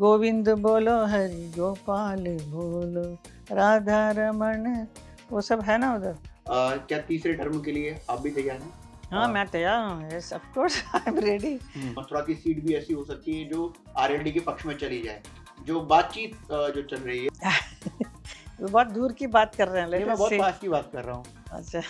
गोविंद बोलो हरि गोपाल बोलो राधा रमन, वो सब है ना उधर। क्या तीसरे टर्म के लिए आप भी तैयार हैं? हाँ मैं तैयार हूँ, yes of course I am ready. Mathura की सीट भी ऐसी हो सकती है जो आरएलडी के पक्ष में चली जाए। जो बातचीत जो चल रही है बहुत दूर की बात कर रहे हैं, नहीं, लेट मैं अस बहुत सी। पास की बात कर रहा हूँ। अच्छा,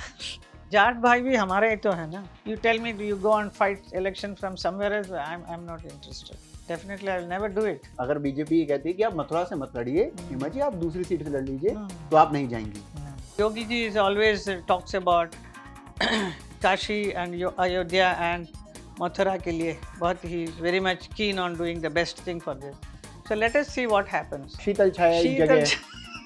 जाट भाई भी हमारे ही तो है ना। You tell me you go and fight election from somewhere else, I am not interested, definitely I will never do it. अगर बीजेपी ये कहती है कि आप मथुरा से मत लड़िए, हिमा जी आप दूसरी सीट से लड़ लीजिए, तो आप नहीं जाएंगी। Yogi ji is always talks about Kashi and Ayodhya and Mathura के लिए बहुत ही very much keen on doing the best thing for this, so let us see what happens. शीतल छाया एक जगह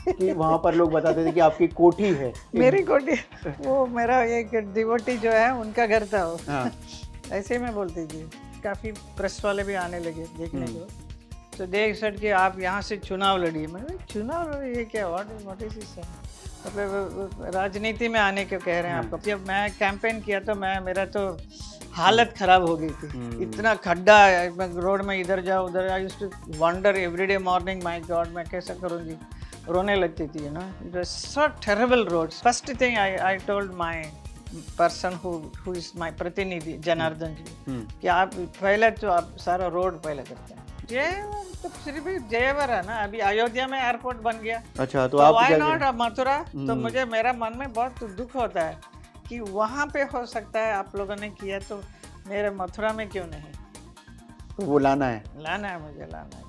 कि वहाँ पर लोग बताते थे कि आपकी कोठी है। मेरी कोठी, वो मेरा एक डिवोटी जो है उनका घर था वो। हाँ। ऐसे ही मैं बोलती थी, काफ़ी प्रेस वाले भी आने लगे देखने को, तो देख सर कि आप यहाँ से चुनाव लड़िए। मैंने चुनाव लड़िए क्या, व्हाट इज दिस, मतलब राजनीति में आने को कह रहे हैं आपको। जब मैं कैंपेन किया तो मेरा तो हालत खराब हो गई थी, इतना खड्डा है, मैं रोड में इधर जाओ उधर, I used to wonder everyday morning, my god मैं कैसा करूँगी, रोने लगती थी, you know, it was so terrible roads. First thing I told my person who is my प्रतिनिधि जनार्दन जी कि आप पहले तो आप सारा रोड पहले करते हैं। जयवर तो फिर भी जयवर है ना, अभी अयोध्या में एयरपोर्ट बन गया। अच्छा, तो आप व्हाई नॉट मथुरा, तो मुझे मेरा मन में बहुत दुख होता है कि वहाँ पे हो सकता है आप लोगों ने किया, तो मेरे मथुरा में क्यों नहीं। तो वो लाना है, मुझे लाना है।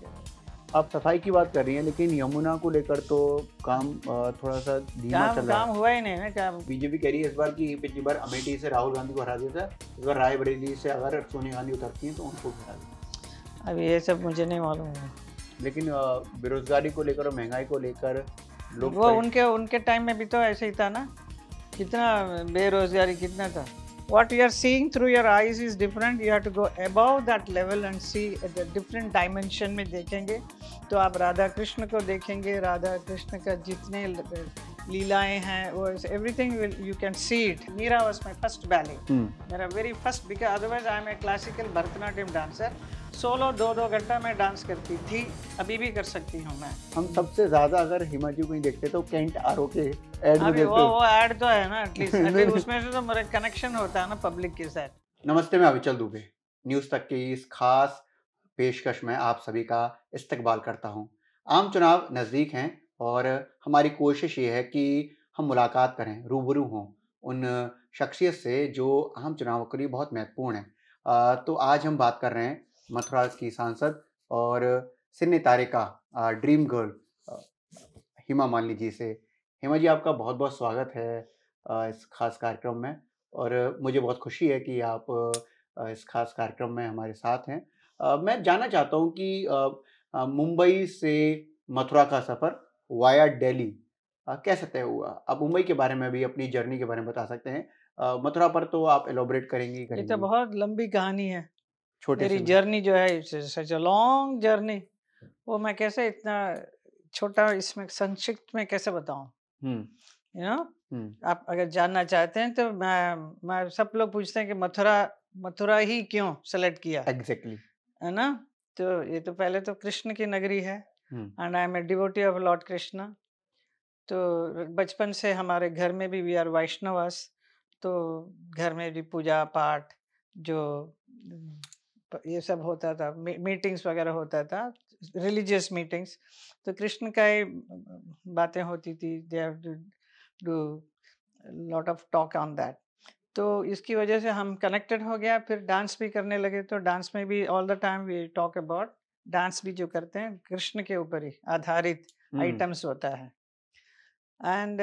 आप सफाई की बात कर रही हैं, लेकिन यमुना को लेकर तो काम थोड़ा सा धीमा चल रहा है। काम हुआ ही नहीं ना काम। बीजेपी कह रही है इस बार की, पिछली बार अमेठी से राहुल गांधी को हरा दिया था, इस बार रायबरेली से अगर सोनिया गांधी उतरती हैं तो उनको हरा दिया। अब ये सब मुझे नहीं मालूम है, लेकिन बेरोजगारी को लेकर और महंगाई को लेकर लोग वो उनके टाइम में भी तो ऐसे ही था ना, कितना बेरोजगारी कितना था। What you are seeing through your eyes is different. You have to go above that level and see at a different dimension में देखेंगे तो आप राधा कृष्ण को देखेंगे, राधा कृष्ण का जितने लीलाएं हैं वो everything you can see it. Meera was my first ballet. मेरा very first, because otherwise I am a classical Bharatanatyam dancer. Solo 2-2 घंटा में डांस करती थी, अभी भी कर सकती हूँ मैं। हम सबसे ज्यादा अगर हिमा जी को ही देखते तो कैंट आरओ के एड में देखते। वो ऐड तो है ना एटलीस्ट, उसमें से तो मेरा कनेक्शन होता है ना पब्लिक के साथ। नमस्ते, मैं अविचल दुबे न्यूज तक की इस खास पेशकश में आप सभी का इस्तकबाल करता हूं। आम चुनाव नज़दीक हैं और हमारी कोशिश ये है कि हम मुलाकात करें, रूबरू हों उन शख्सियत से जो आम चुनाव के लिए बहुत महत्वपूर्ण है। तो आज हम बात कर रहे हैं मथुरा की सांसद और सिने तारे का ड्रीम गर्ल हिमा मालिनी जी से। हिमा जी, आपका बहुत बहुत स्वागत है इस खास कार्यक्रम में, और मुझे बहुत खुशी है कि आप इस खास कार्यक्रम में हमारे साथ हैं। मैं जानना चाहता हूँ कि मुंबई से मथुरा का सफ़र वाया दिल्ली कैसे तय हुआ? आप मुंबई के बारे में भी, अपनी जर्नी के बारे में बता सकते हैं। मथुरा पर तो आप एलोबरेट करेंगी। ये तो बहुत लंबी कहानी है, छोटे मेरी जर्नी जो है, सच अ लॉन्ग जर्नी, वो मैं कैसे इतना छोटा इसमें संक्षिप्त में कैसे बताऊं, यू नो। आप अगर जानना चाहते हैं तो मैं सब लोग पूछते हैं कि मथुरा ही क्यों सेलेक्ट किया, एग्जैक्टली, है ना। तो ये तो पहले तो कृष्ण की नगरी है, and I am a devotee of Lord Krishna. तो बचपन से हमारे घर में भी वी आर वैष्णवास, तो घर में भी पूजा पाठ जो ये सब होता था, मीटिंग्स वगैरह होता था, रिलीजियस मीटिंग्स, तो कृष्ण का ही बातें होती थी, they have to do lot of talk on that. तो इसकी वजह से हम कनेक्टेड हो गया, फिर डांस भी करने लगे, तो डांस में भी all the time we talk about, dance भी जो करते हैं कृष्ण के ऊपर ही आधारित आइटम्स होता है। एंड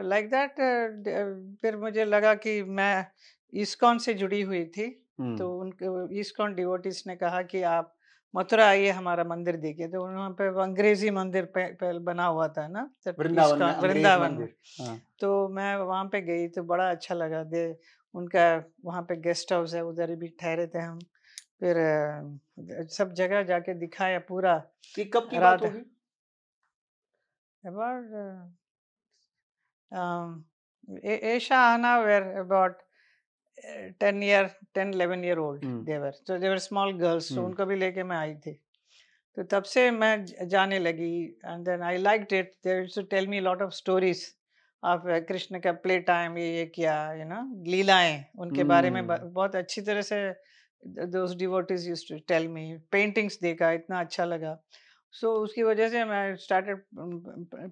लाइक दैट फिर मुझे लगा कि मैं इस्कॉन से जुड़ी हुई थी, तो उनके इस्कॉन डिवोटीज ने कहा कि आप मथुरा आइए, हमारा मंदिर देखिए। तो वहाँ पे अंग्रेजी मंदिर पहले बना हुआ था ना, वृंदावन में। तो मैं वहाँ पे गई तो बड़ा अच्छा लगा, उनका वहाँ पे गेस्ट हाउस है, उधर भी ठहरे थे हम। फिर सब जगह जाके दिखाया पूरा। कब की बात होगी? Asia Anna were about 10-11 year old they were, so they were small girls, so उनको भी लेके मैं आई थी। तो तब से मैं जाने लगी and then I liked it. They used to tell me lot of stories of Krishna का प्ले टाइम, ये किया, लीलाएं उनके बारे में बहुत अच्छी तरह से those devotees used to tell me. Paintings देखा, इतना अच्छा लगा. सो उसकी वजह से मैं started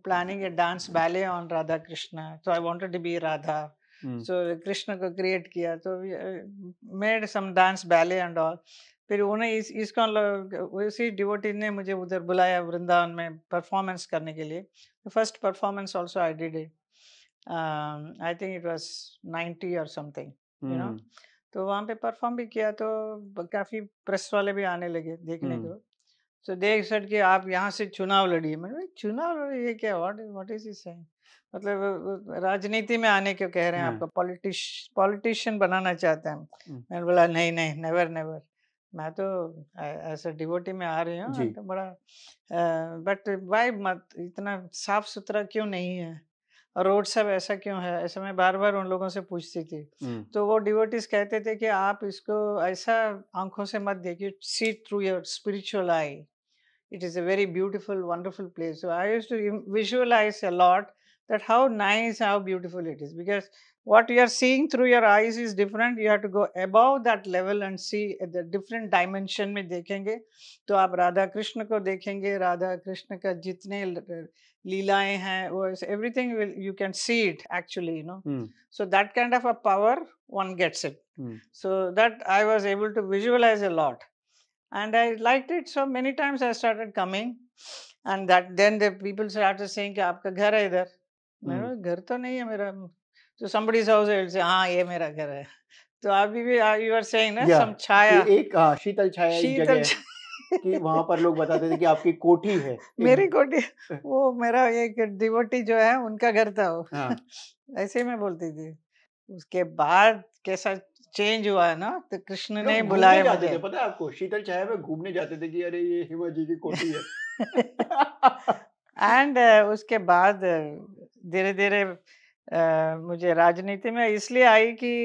planning a dance ballet on Radha Krishna. So I wanted to be Radha. So Krishna को क्रिएट किया, तो made some dance ballet and all. फिर उन्हें उसी डिवोटी ने मुझे उधर बुलाया वृंदावन में परफॉर्मेंस करने के लिए. First performance also I did it. I think it was 90 और समथिंग, तो वहाँ पे परफॉर्म भी किया. तो काफ़ी प्रेस वाले भी आने लगे देखने को. सो दे सेड कि आप यहाँ से चुनाव लड़िए. मैंने चुनाव लड़िए, ये क्या, व्हाट इज दिस सेइंग? मतलब राजनीति में आने क्यों कह रहे हैं? आपका पॉलिटिशियन बनाना चाहते हैं. मैंने बोला नहीं नहीं, नेवर नेवर. मैं तो ऐसा डिवोटी में आ रही हूँ, तो बड़ा बट वाई मत, इतना साफ सुथरा क्यों नहीं है, और रोड सब ऐसा क्यों है? ऐसा मैं बार बार उन लोगों से पूछती थी. तो वो डिवोटीज कहते थे कि आप इसको ऐसा आंखों से मत देखिए, see through your spiritual eye. It is a very beautiful, wonderful place. So I used to visualize a lot that how nice, how beautiful it is. Because what you are seeing through your eyes is different. You have to go above that level and see at the different dimension में देखेंगे तो आप राधा कृष्ण को देखेंगे. राधा कृष्ण का जितने लीलाएं हैं वो everything will, you can see it actually, So that kind of a power one gets it. So that I was able to visualize a lot. And I liked it, so many times I started coming, and that then the people started saying कि आपका घर है इधर. मेरा घर तो नहीं है मेरा. So somebody's house will say हाँ ये मेरा घर है. तो अभी भी you are saying ना some छाया, एक शीतल छाया एक जगह कि वहाँ पर लोग बताते थे कि आपकी कोठी है. मेरी कोठी, वो मेरा एक डिवोटी जो है उनका घर था वो. ऐसे ही मैं बोलती थी. उसके बाद कैसा चेंज हुआ है ना, तो कृष्ण ने बुलाया मुझे. पता है आपको, शीतल छाया में घूमने जाते थे कि अरे ये हिमा जी की कोठी है. एंड उसके बाद धीरे धीरे मुझे राजनीति में इसलिए आई कि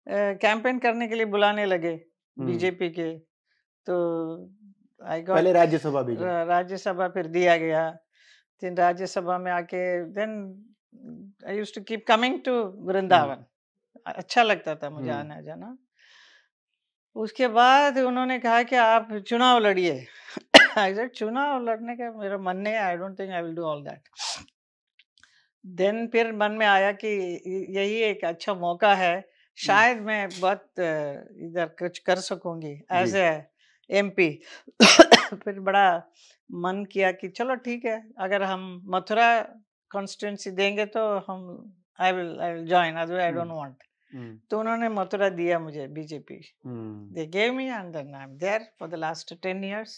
कैंपेन करने के लिए बुलाने लगे बीजेपी के. तो आई गॉट पहले राज्यसभा फिर दिया गया. फिर राज्यसभा में आके then I used to keep coming to Vrindavan. अच्छा लगता था मुझे आना जाना. उसके बाद उन्होंने कहा कि आप चुनाव लड़िए. आई सेड चुनाव लड़ने का मेरा मन नहीं है. I don't think I will do all that. Then फिर मन में आया कि यही एक अच्छा मौका है, शायद मैं बहुत इधर कुछ कर सकूंगी एज ए MP. फिर बड़ा मन किया कि चलो ठीक है, अगर हम मथुरा कॉन्स्टिट्यूंसी देंगे तो हम I will join, otherwise I don't want. तो उन्होंने मथुरा दिया मुझे BJP. They gave me and then I am there for the last 10 years.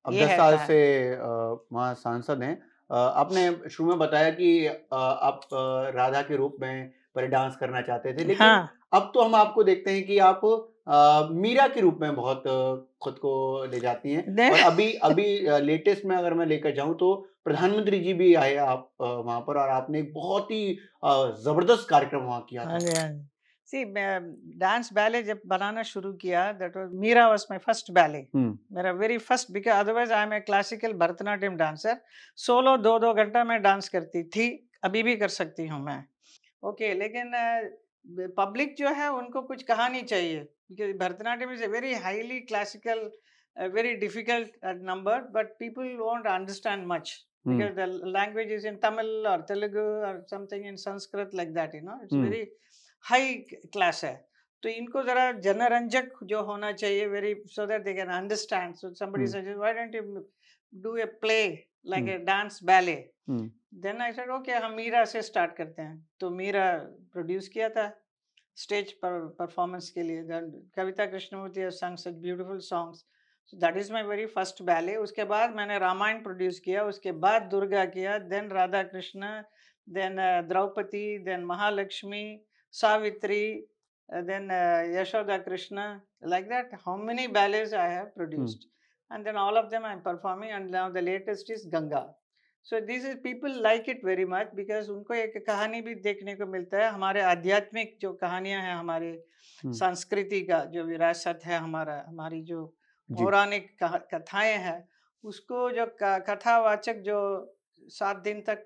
अब 10 साल से वहाँ सांसद हैं. आपने शुरू में बताया कि आप राधा के रूप में पहले डांस करना चाहते थे, लेकिन अब तो हम आपको देखते हैं कि आप मीरा के रूप में बहुत खुद को ले जाती हैं. और अभी लेटेस्ट में अगर मैं लेकर जाऊं तो प्रधानमंत्री जी भी आए आप वहां पर, और आपने एक बहुत ही जबरदस्त कार्यक्रम वहां किया था. See, डांस बैले जब बनाना शुरू किया, that was Meera was my first ballet. मेरा very first, because otherwise I am a classical Bharatanatyam dancer. Solo 2-2 घंटा मैं डांस करती थी, अभी भी कर सकती हूँ मैं. ओके, लेकिन पब्लिक जो है उनको कुछ कहानी चाहिए, because Bharatanatyam is a very highly classical, very difficult number, but people won't understand much because the language is in Tamil or Telugu or something in Sanskrit like that, it's very high class है. तो इनको जरा जनरंजक जो होना चाहिए, very, so that they can understand. So somebody suggest why don't you do a play like a dance ballet. Then I said okay, हम मीरा से स्टार्ट करते हैं. तो मीरा प्रोड्यूस किया था स्टेज पर परफॉर्मेंस के लिए. कविता Krishnamurthy has sung such beautiful songs. So that is my very first ballet. उसके बाद मैंने रामायण प्रोड्यूस किया, उसके बाद दुर्गा किया, then Radha Krishna, then Draupadi, then Mahalakshmi, Savitri, then Yashoda Krishna, like that. How many ballets I have produced, and then all of them I am performing, and now the latest is Ganga. So these is, people like it very much because उनको एक कहानी भी देखने को मिलता है. हमारे आध्यात्मिक जो कहानियां हैं, हमारे संस्कृति का जो विरासत है, हमारी जो पौराणिक कथाएं हैं, उसको जो कथावाचक जो 7 दिन तक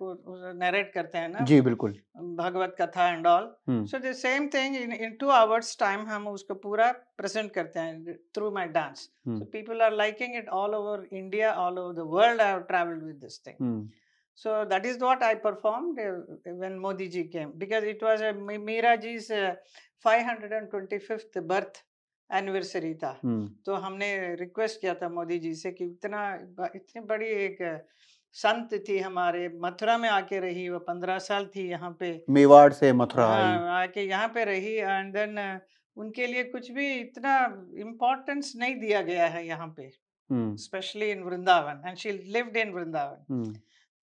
नरेट करते हैं ना, जी बिल्कुल, भगवत कथा and all, so the same thing in 2 hours time हम उसको पूरा प्रेजेंट करते हैं through my dance. So people are liking it all over India, all over the world. I have traveled with this thing. So that is what I performed when Modi ji came, because it was Meera ji's 525th birth anniversary था. तो हमने request किया था मोदी जी से कि इतनी बड़ी एक संत थी, हमारे मथुरा में आके रही, वो 15 साल थी यहाँ पे, मेवाड़ से मथुरा आके यहाँ पे रही, एंड देन उनके लिए कुछ भी इतना इम्पोर्टेंस नहीं दिया गया है यहाँ पे, specially in Vrindavan, and she lived in Vrindavan.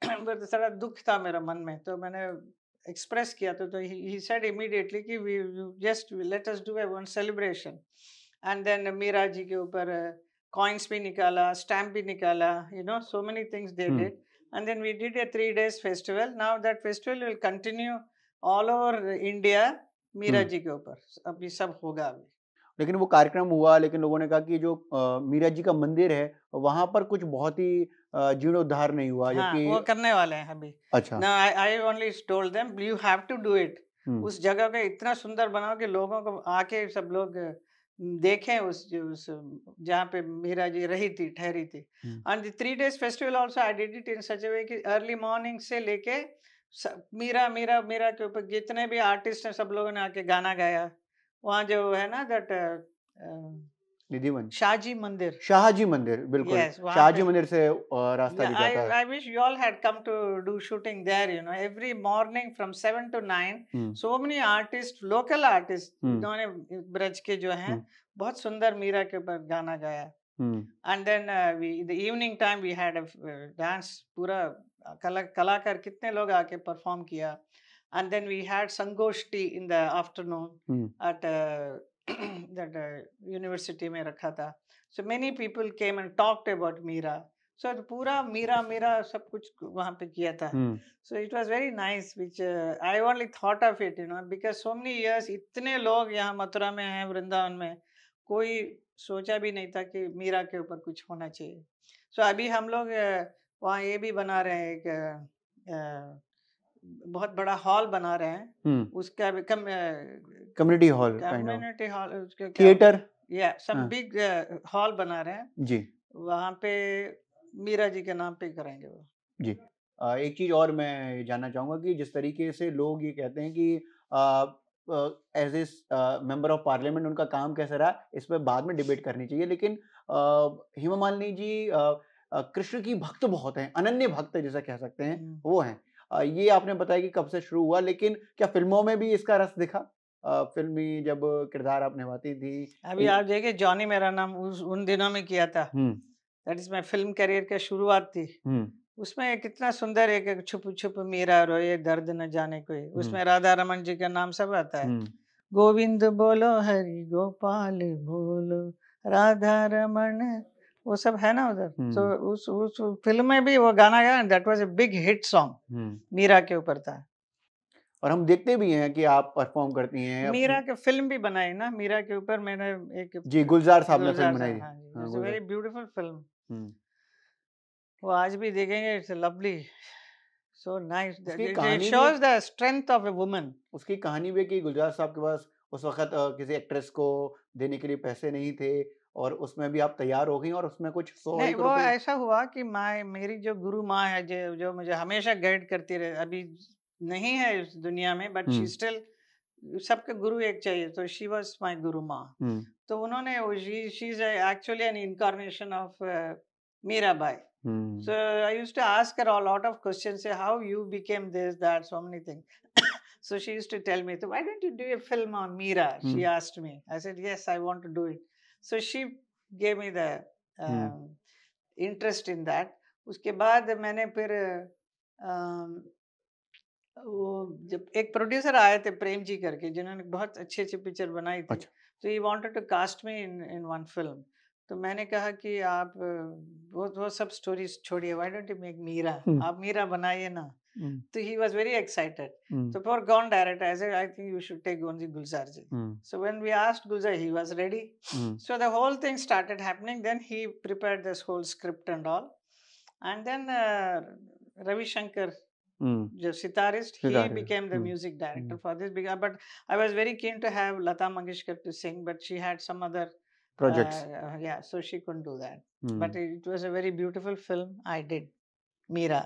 थोड़ा दुख था मेरा मन में, तो मैंने एक्सप्रेस किया. तो ही सेड इमीडिएटली कि we just let us do a one celebration. And then Meera ji के ऊपर कॉइन्स भी निकाला, स्टैम्प भी निकाला, you know, so many things they did, and then we did a 3 days festival. Now that festival will continue all over India. Meera ji के ऊपर अभी सब होगा अभी. लेकिन वो कार्यक्रम हुआ, लेकिन लोगों ने कहा कि जो मीरा जी का मंदिर है वहां पर कुछ बहुत ही जीर्णोद्धार नहीं हुआ. हाँ, वो करने वाले हैं अभी. अच्छा. I only told them you have to do it. उस जगह पे इतना सुंदर बनाओ कि लोगों को आके सब लोग देखें उस जहाँ पे मीरा जी रही थी, ठहरी थी. And the 3 days festival also I did it in such a way कि अर्ली मॉर्निंग से लेके मीरा मीरा मीरा के ऊपर जितने भी आर्टिस्ट हैं सब लोगों ने आके गाना गाया. वहाँ जो है ना दैट निधिवन शाहजी मंदिर, बिल्कुल. शाहजी मंदिर से रास्ता भी जाता है. I wish you all had come to do shooting there, you know, every morning from 7 to 9 so many artists, local artists, उन्होंने ब्रज के जो हैं बहुत सुंदर मीरा के ऊपर गाना गाया. And then the evening time we had a dance, पूरा कलाकार कितने लोग आके परफॉर्म किया. And then we had Sangoshti in the afternoon at that university में रखा था. So many people came and talked about Meera. So पूरा मीरा सब कुछ वहाँ पे किया था. So it was very nice, which I only thought of it, you know, because so many years इतने लोग यहाँ मथुरा में हैं, वृंदावन में, कोई सोचा भी नहीं था कि मीरा के ऊपर कुछ होना चाहिए. So अभी हम लोग वहाँ ये भी बना रहे हैं, एक बहुत बड़ा हॉल बना रहे हैं. उसका कम्युनिटी हॉल, थिएटर, या सब बिग हॉल बना रहे हैं जी. वहाँ पे मीरा जी के नाम पे करेंगे वो जी. एक चीज और मैं जानना चाहूंगा कि जिस तरीके से लोग ये कहते हैं कि as a member of parliament उनका काम कैसा रहा, इस पर बाद में डिबेट करनी चाहिए, लेकिन हेमा मालिनी जी कृष्ण की भक्त बहुत हैं, अनन्य भक्त जिसे कह सकते हैं वो हैं. ये आपने बताया कि कब से शुरू हुआ, लेकिन क्या फिल्मों में भी इसका रस दिखा? फिल्मी जब किरदार आप निभाती थी. अभी आप देखिए जॉनी मेरा नाम उन दिनों में किया था. That is my film career का शुरुआत थी. उसमें कितना सुंदर एक छुप छुप मीरा रोए दर्द न जाने कोई, उसमें राधा रमन जी का नाम सब आता है. गोविंद बोलो हरि गोपाल बोलो राधा रमन, वो सब है ना उधर. तो उस फिल्म में भी वो गाना गाया, that was a big hit song, Meera के ऊपर था. और हम देखते भी हैं कि आप परफॉर्म करती हैं. मीरा के फिल्म भी बनाई ना, मीरा के ऊपर मैंने एक जी गुलजार साहब ने फिल्म बनाई. It's a very beautiful film. वो आज भी देखेंगे, it's lovely, so nice. It shows the strength of a woman. उसकी कहानी भी कि गुलजार साहब के पास उस वक्त किसी एक्ट्रेस को देने के लिए पैसे नहीं थे और उसमें भी आप तैयार हो गई और उसमें कुछ नहीं, वो ऐसा हुआ कि मेरी जो गुरु माँ है जो मुझे हमेशा गाइड करती रहे, अभी नहीं है इस दुनिया में, बट शी स्टिल, सबके गुरु एक चाहिए, तो शी वाज माय गुरु माँ. तो उन्होंने she is actually an incarnation of Mirabai. So I used to ask her a lot of questions, say how you became this, that, so many things. So she used to tell me, so why don't you do a film on Meera? She asked me. I said yes, I want to do it. So she gave me the interest in that. उसके बाद मैंने फिर वो जब एक producer आए थे प्रेम जी करके, जिन्होंने बहुत अच्छी अच्छी पिक्चर बनाई थी, तो he wanted to cast me in one film. तो मैंने कहा कि आप वो सब स्टोरीज छोड़िए, why don't you make Meera, आप मीरा बनाइए ना. So he was very excited. So poor gone director, I said, I think you should take only Gulzar ji. So when we asked Gulzar, he was ready. So the whole thing started happening. Then he prepared this whole script and all. And then Ravi Shankar, the sitarist, he became the music director for this. But I was very keen to have Lata Mangeshkar to sing, but she had some other projects. Yeah, so she couldn't do that. But it was a very beautiful film. I did Meera.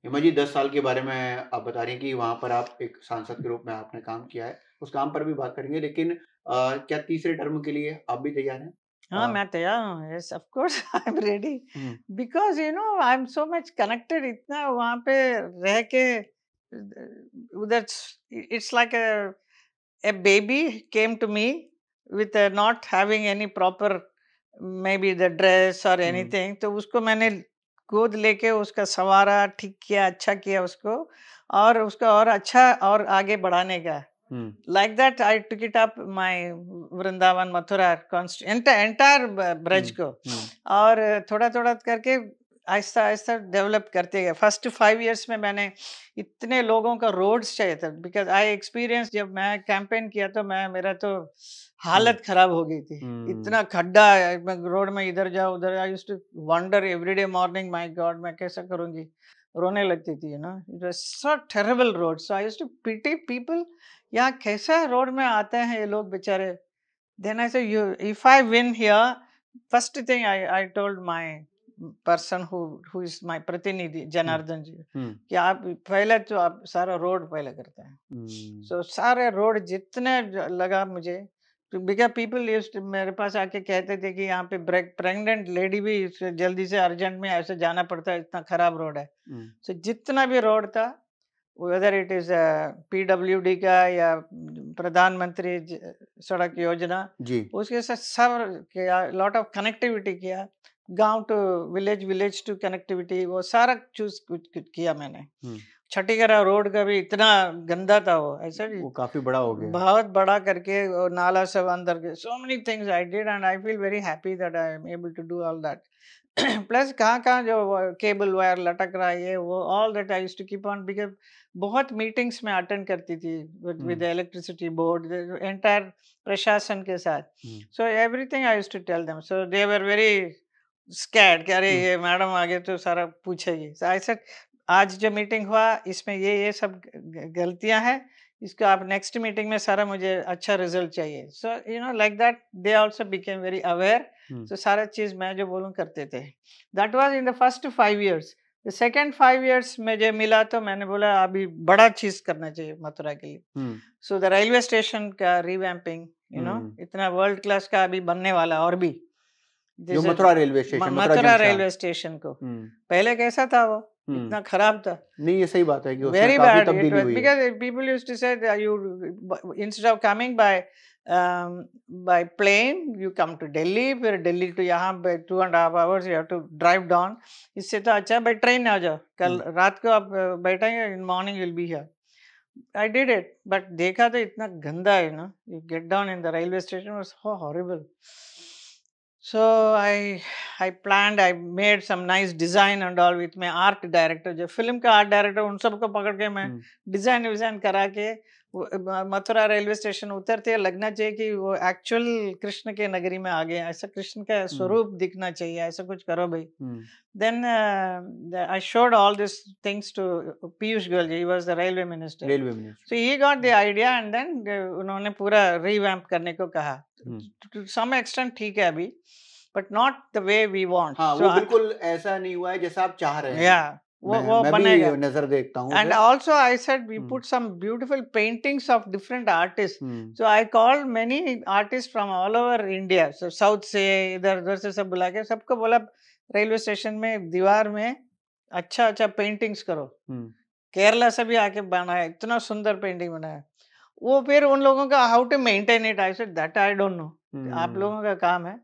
हिमा जी 10 साल के बारे में आप बता रही हैं कि वहां पर आप एक सांसद के रूप में आपने काम किया है, उस काम पर भी बात करेंगे, लेकिन क्या तीसरे टर्म के लिए आप भी तैयार हैं? हाँ, मैं तैयार हूँ. Yes, of course, I'm ready. Because I'm so much connected. इतना वहाँ पे रह के उधर it's like a baby came to me with not having any proper maybe the dress or anything. तो उसको मैंने गोद लेके उसका संवारा, ठीक किया, अच्छा किया उसको, और उसका और अच्छा और आगे बढ़ाने का. Like that I took it up my Vrindavan Mathura entire Braj को, और थोड़ा थोड़ा करके आहिस्ता आहिस्ता डेवलप करते गए. फर्स्ट 5 years में मैंने इतने लोगों का रोड्स चाहिए था. बिकॉज आई एक्सपीरियंस, जब मैं कैंपेन किया तो मेरा तो हालत खराब हो गई थी. इतना खड्डा, मैं रोड में इधर जाओ उधर. I used to wonder everyday morning, my god मैं कैसा करूंगी, रोने लगती थी. It was so terrible road. So I used to pity people, यहाँ कैसा रोड में आते हैं ये लोग बेचारे. देन आई से if I win here, first thing I told my person who is my प्रतिनिधि जनार्दन जी, कि आप पहले तो आप सारा रोड पहले करते हैं. सो सारे रोड जितने लगा मुझे, बिकॉज पीपल मेरे पास आके कहते थे कि यहाँ पे प्रेग्नेंट लेडी भी जल्दी से अर्जेंट में ऐसे जाना पड़ता है, इतना खराब रोड है. सो जितना भी रोड था, वेदर इट इज PWD का या प्रधानमंत्री सड़क योजना जी, उसके साथ सब किया. लॉट ऑफ कनेक्टिविटी किया, गांव to village, village to connectivity, वो सारा चूज किया मैंने. छठीगढ़ रोड का भी इतना गंदा था वो, ऐसा वो काफी बड़ा हो गया, बहुत बड़ा करके, और नाला सब अंदर के. So many things I did and I feel very happy that I am able to do all that. Plus कहाँ जो केबल वायर लटक रहा है, ये वो, all that I used to keep on. Because बहुत मीटिंग्स में अटेंड करती थी विद इलेक्ट्रिसिटी बोर्ड, एंटायर प्रशासन के साथ. So everything I used to tell them. So they were very scared कि अरे ये मैडम आगे तो सारा पूछेगी. सो आई सेड, आज जो मीटिंग हुआ इसमें ये सब गलतियां हैं, इसको आप नेक्स्ट मीटिंग में सारा मुझे अच्छा रिजल्ट चाहिए. So like that they also became very aware. So सारा चीज मैं जो बोलूं करते थे. That was in the first 5 years. The second 5 years मुझे मिला तो मैंने बोला अभी बड़ा चीज करना चाहिए मथुरा के लिए. सो द रेलवे स्टेशन का रिवैम्पिंग, इतना वर्ल्ड क्लास का अभी बनने वाला. और भी जो Mathura railway station, Mathura railway station को पहले कैसा था, वो इतना खराब था. नहीं, ये सही बात है कि very bad because people used to say you instead of coming by plane you come to Delhi, फिर दिल्ली टू यहाँ 2.5 hours you have to drive down. इससे तो अच्छा बाय ट्रेन आ जाओ, कल रात को आप बैठेंगे, in morning will be here. I did it, but देखा तो इतना गंदा है ना. You get down in the railway station, was so horrible. So I planned, I made some nice design and all with my art director, जो film का art director, उन सबको पकड़ के मैं डिजाइन करा के मथुरा रेलवे स्टेशन उतरते लगना चाहिए कि वो एक्चुअल कृष्ण के नगरी में आ गए, ऐसा कृष्ण का स्वरूप दिखना चाहिए, ऐसा कुछ करो भाई. Then I showed all these things to Piyush Goyal. He was the railway minister. So he got the idea and then उन्होंने पूरा revamp करने को कहा. To some extent ठीक है अभी, but not the way we want. हाँ, so वो बिल्कुल ऐसा नहीं हुआ है जैसा आप चाह रहे हैं. Yeah. वो बनेगा. नजर देखता हूँ. And also I said we put some beautiful paintings of different artists. So I called many artists from all over India. So South से इधर से सब बुला के सबको बोला रेलवे स्टेशन में दीवार में अच्छा पेंटिंग्स करो. केरला से भी आके बनाया, इतना सुंदर पेंटिंग बनाया. वो फिर उन लोगों का how to maintain it, I said that I don't know. आप लोगों का काम है.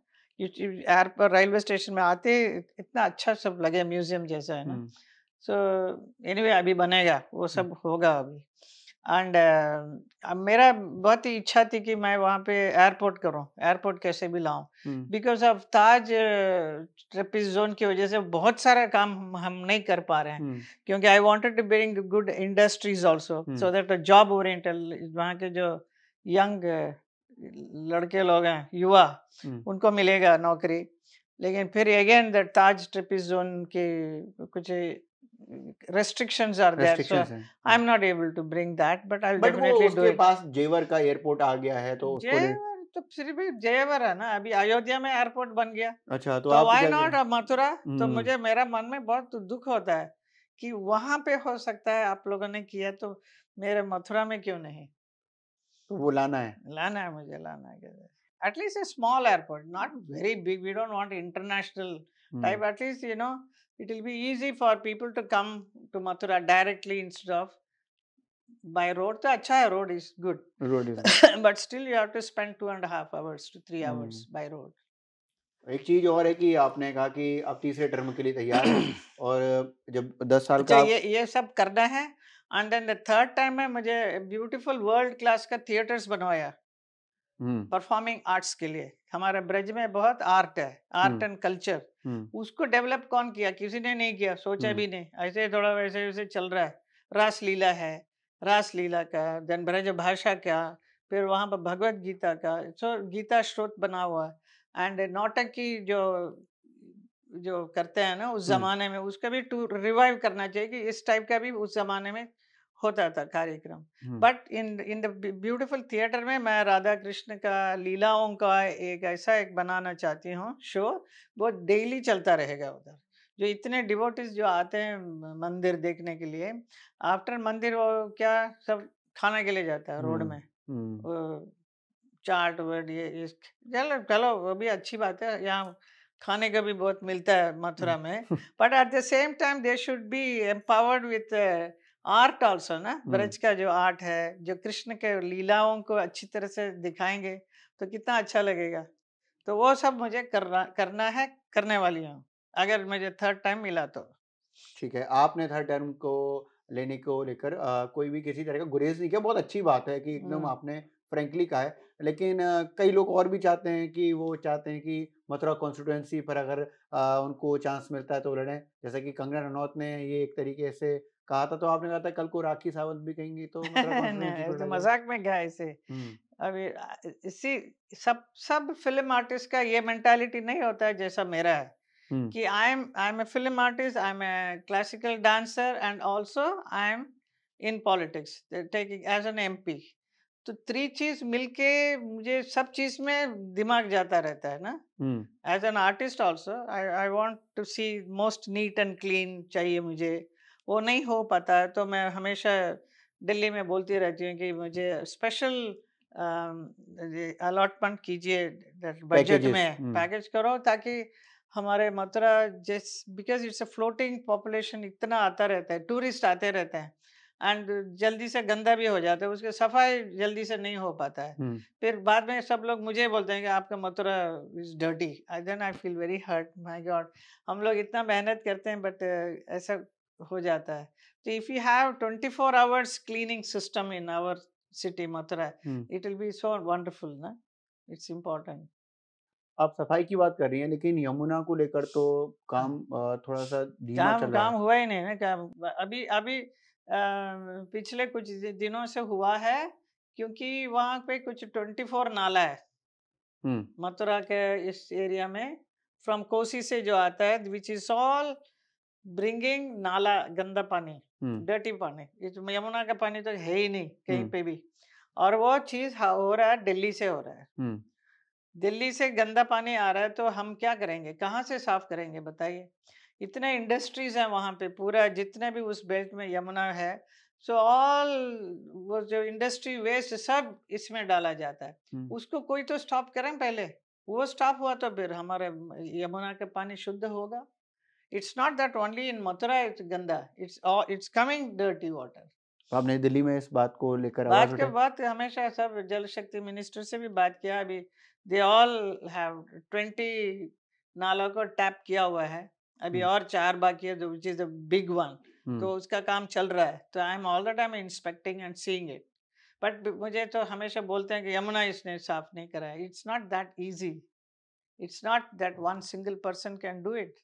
एयरपोर्ट रेलवे स्टेशन में आते इतना अच्छा सब लगे, म्यूजियम जैसा है ना. सो एनीवे अभी बनेगा, वो सब होगा अभी. एंड मेरा बहुत ही इच्छा थी कि मैं वहाँ पे एयरपोर्ट करूँ, एयरपोर्ट कैसे भी लाऊं, बिकॉज ऑफ ताज ट्रपेज़ जोन की वजह से बहुत सारा काम हम नहीं कर पा रहे हैं, क्योंकि I wanted to bring good industries also, so that job oriented वहाँ के जो यंग लड़के लोग हैं, युवा, उनको मिलेगा नौकरी। लेकिन फिर अगेन द ताज ट्रपेज़ जोन के कुछ restrictions are there, so I'm not able to bring that, but I'll definitely do it. उसके पास जेवर का एयरपोर्ट आ गया है तो उसको जेवर तो फिर भी जेवर है ना, अभी अयोध्या में एयरपोर्ट बन गया। अच्छा, तो आप why not मथुरा? तो मुझे मेरा मन में बहुत दुख होता है कि वहां पे हो सकता है आप लोगों ने किया, तो मेरे मथुरा में क्यों नहीं? तो वो लाना है मुझे लाना है। At least a small airport, not very big. We don't want international type. At least, you know, it will be easy for people to come to Mathura directly instead of by road. तो अच्छा है, road is good. But still you have to spend 2.5 hours to 3 hours by road. एक चीज और है कि आपने कहा कि आप तीसरे टर्म के लिए तैयार हैं और जब 10 साल का ये सब करना है। And then the third time में मुझे ब्यूटीफुल वर्ल्ड क्लास का थिएटर्स बनवाया परफॉर्मिंग आर्ट्स के लिए। हमारे ब्रज में बहुत आर्ट है, आर्ट एंड कल्चर, उसको डेवलप कौन किया? किसी ने नहीं किया, सोचा भी नहीं, ऐसे थोड़ा वैसे वैसे चल रहा है। रास लीला है, रास लीला का, देन ब्रज भाषा का, फिर वहाँ पर भगवत गीता का, सो गीता स्रोत बना हुआ है। एंड नाटक की जो करते हैं ना उस जमाने में, उसका भी रिवाइव करना चाहिए कि इस टाइप का भी उस जमाने में होता था कार्यक्रम। But in the beautiful theatre में मैं राधा कृष्ण का लीलाओं का एक बनाना चाहती हूँ शो, वो डेली चलता रहेगा उधर। जो इतने डिवोटीज जो आते हैं मंदिर देखने के लिए, आफ्टर मंदिर वो क्या सब खाने के लिए जाता है रोड में, चाट वर्ड ये चलो वो भी अच्छी बात है, यहाँ खाने का भी बहुत मिलता है मथुरा में। But at the same time they should be empowered with art also ना। ब्रज का जो आर्ट है, जो कृष्ण के लीलाओं को अच्छी तरह से दिखाएंगे तो कितना अच्छा लगेगा। तो वो सब मुझे करना है, करने वाली हूँ अगर मुझे थर्ड टाइम मिला तो। ठीक है, आपने थर्ड टर्म को लेने को लेकर कोई भी किसी तरह का गुरेज नहीं किया, बहुत अच्छी बात है कि एकदम आपने फ्रेंकली कहा है। लेकिन कई लोग और भी चाहते हैं कि मथुरा कॉन्स्टिट्यूएंसी पर अगर उनको चांस मिलता है तो लड़ें, जैसे कि कंगना रनौत ने ये एक तरीके से कहा था, तो आपने कहा था कल को राखी सावंत भी कहेंगी तो तो मजाक में गया इसे। अभी इसी सब फिल्म आर्टिस्ट का ये मेंटालिटी नहीं होता है जैसा मेरा है कि I am a film artist, I am a classical dancer and also I am in politics taking as an MP। तो 3 चीज मिलके मुझे सब चीज में दिमाग जाता रहता है ना। As an artist also I want to see most neat and clean चाहिए मुझे, वो नहीं हो पाता है। तो मैं हमेशा दिल्ली में बोलती रहती हूँ कि मुझे स्पेशल अलॉटमेंट कीजिए बजट में, पैकेज करो, ताकि हमारे Mathura because it's a floating population, इतना आता रहता है, टूरिस्ट आते रहते हैं एंड जल्दी से गंदा भी हो जाता है, उसके सफाई जल्दी से नहीं हो पाता है। फिर बाद में सब लोग मुझे बोलते हैं कि आपका Mathura is dirty, then I feel very hurt, my god, हम लोग इतना मेहनत करते हैं बट ऐसा हो जाता है। तो if you have 24 hours cleaning system in our city Mathura, it will be so wonderful ना, इट्स इम्पोर्टेंट। आप सफाई की बात कर रही हैं, लेकिन यमुना को लेकर तो काम थोड़ा सा धीमा चल रहा है। काम हुआ ही नहीं ना, काम अभी पिछले कुछ दिनों से हुआ है, क्योंकि वहाँ पे कुछ 24 नाला है मथुरा के इस एरिया में, फ्रॉम कोसी से जो आता है, विच इज ऑल ब्रिंगिंग नाला, गंदा पानी, डर्टी पानी। यमुना का पानी तो है ही नहीं कहीं पे भी, और वो चीज हो रहा है दिल्ली से हो रहा है। दिल्ली से गंदा पानी आ रहा है तो हम क्या करेंगे, कहाँ से साफ करेंगे बताइए? इतने इंडस्ट्रीज हैं वहाँ पे, पूरा जितने भी उस बेल्ट में यमुना है, सो ऑल वो जो इंडस्ट्री वेस्ट सब इसमें डाला जाता है। उसको कोई तो स्टॉप करें पहले, वो स्टॉप हुआ तो फिर हमारे यमुना का पानी शुद्ध होगा। It's not that only in Mathura it's गंदा, इट्स कमिंग डर्टी वाटर। आपने दिल्ली में इस बात को लेकर बात हमेशा सब जल शक्ति मिनिस्टर से भी बात किया। अभी दे ऑल हैव 20 नालों को टैप किया हुआ है, अभी और 4 बाकी है, which is the big one. तो उसका काम चल रहा है, तो I am all the time inspecting and seeing it. But मुझे तो हमेशा बोलते हैं कि यमुना इसने साफ नहीं करा है। It's not that easy, it's not that one single person can do it.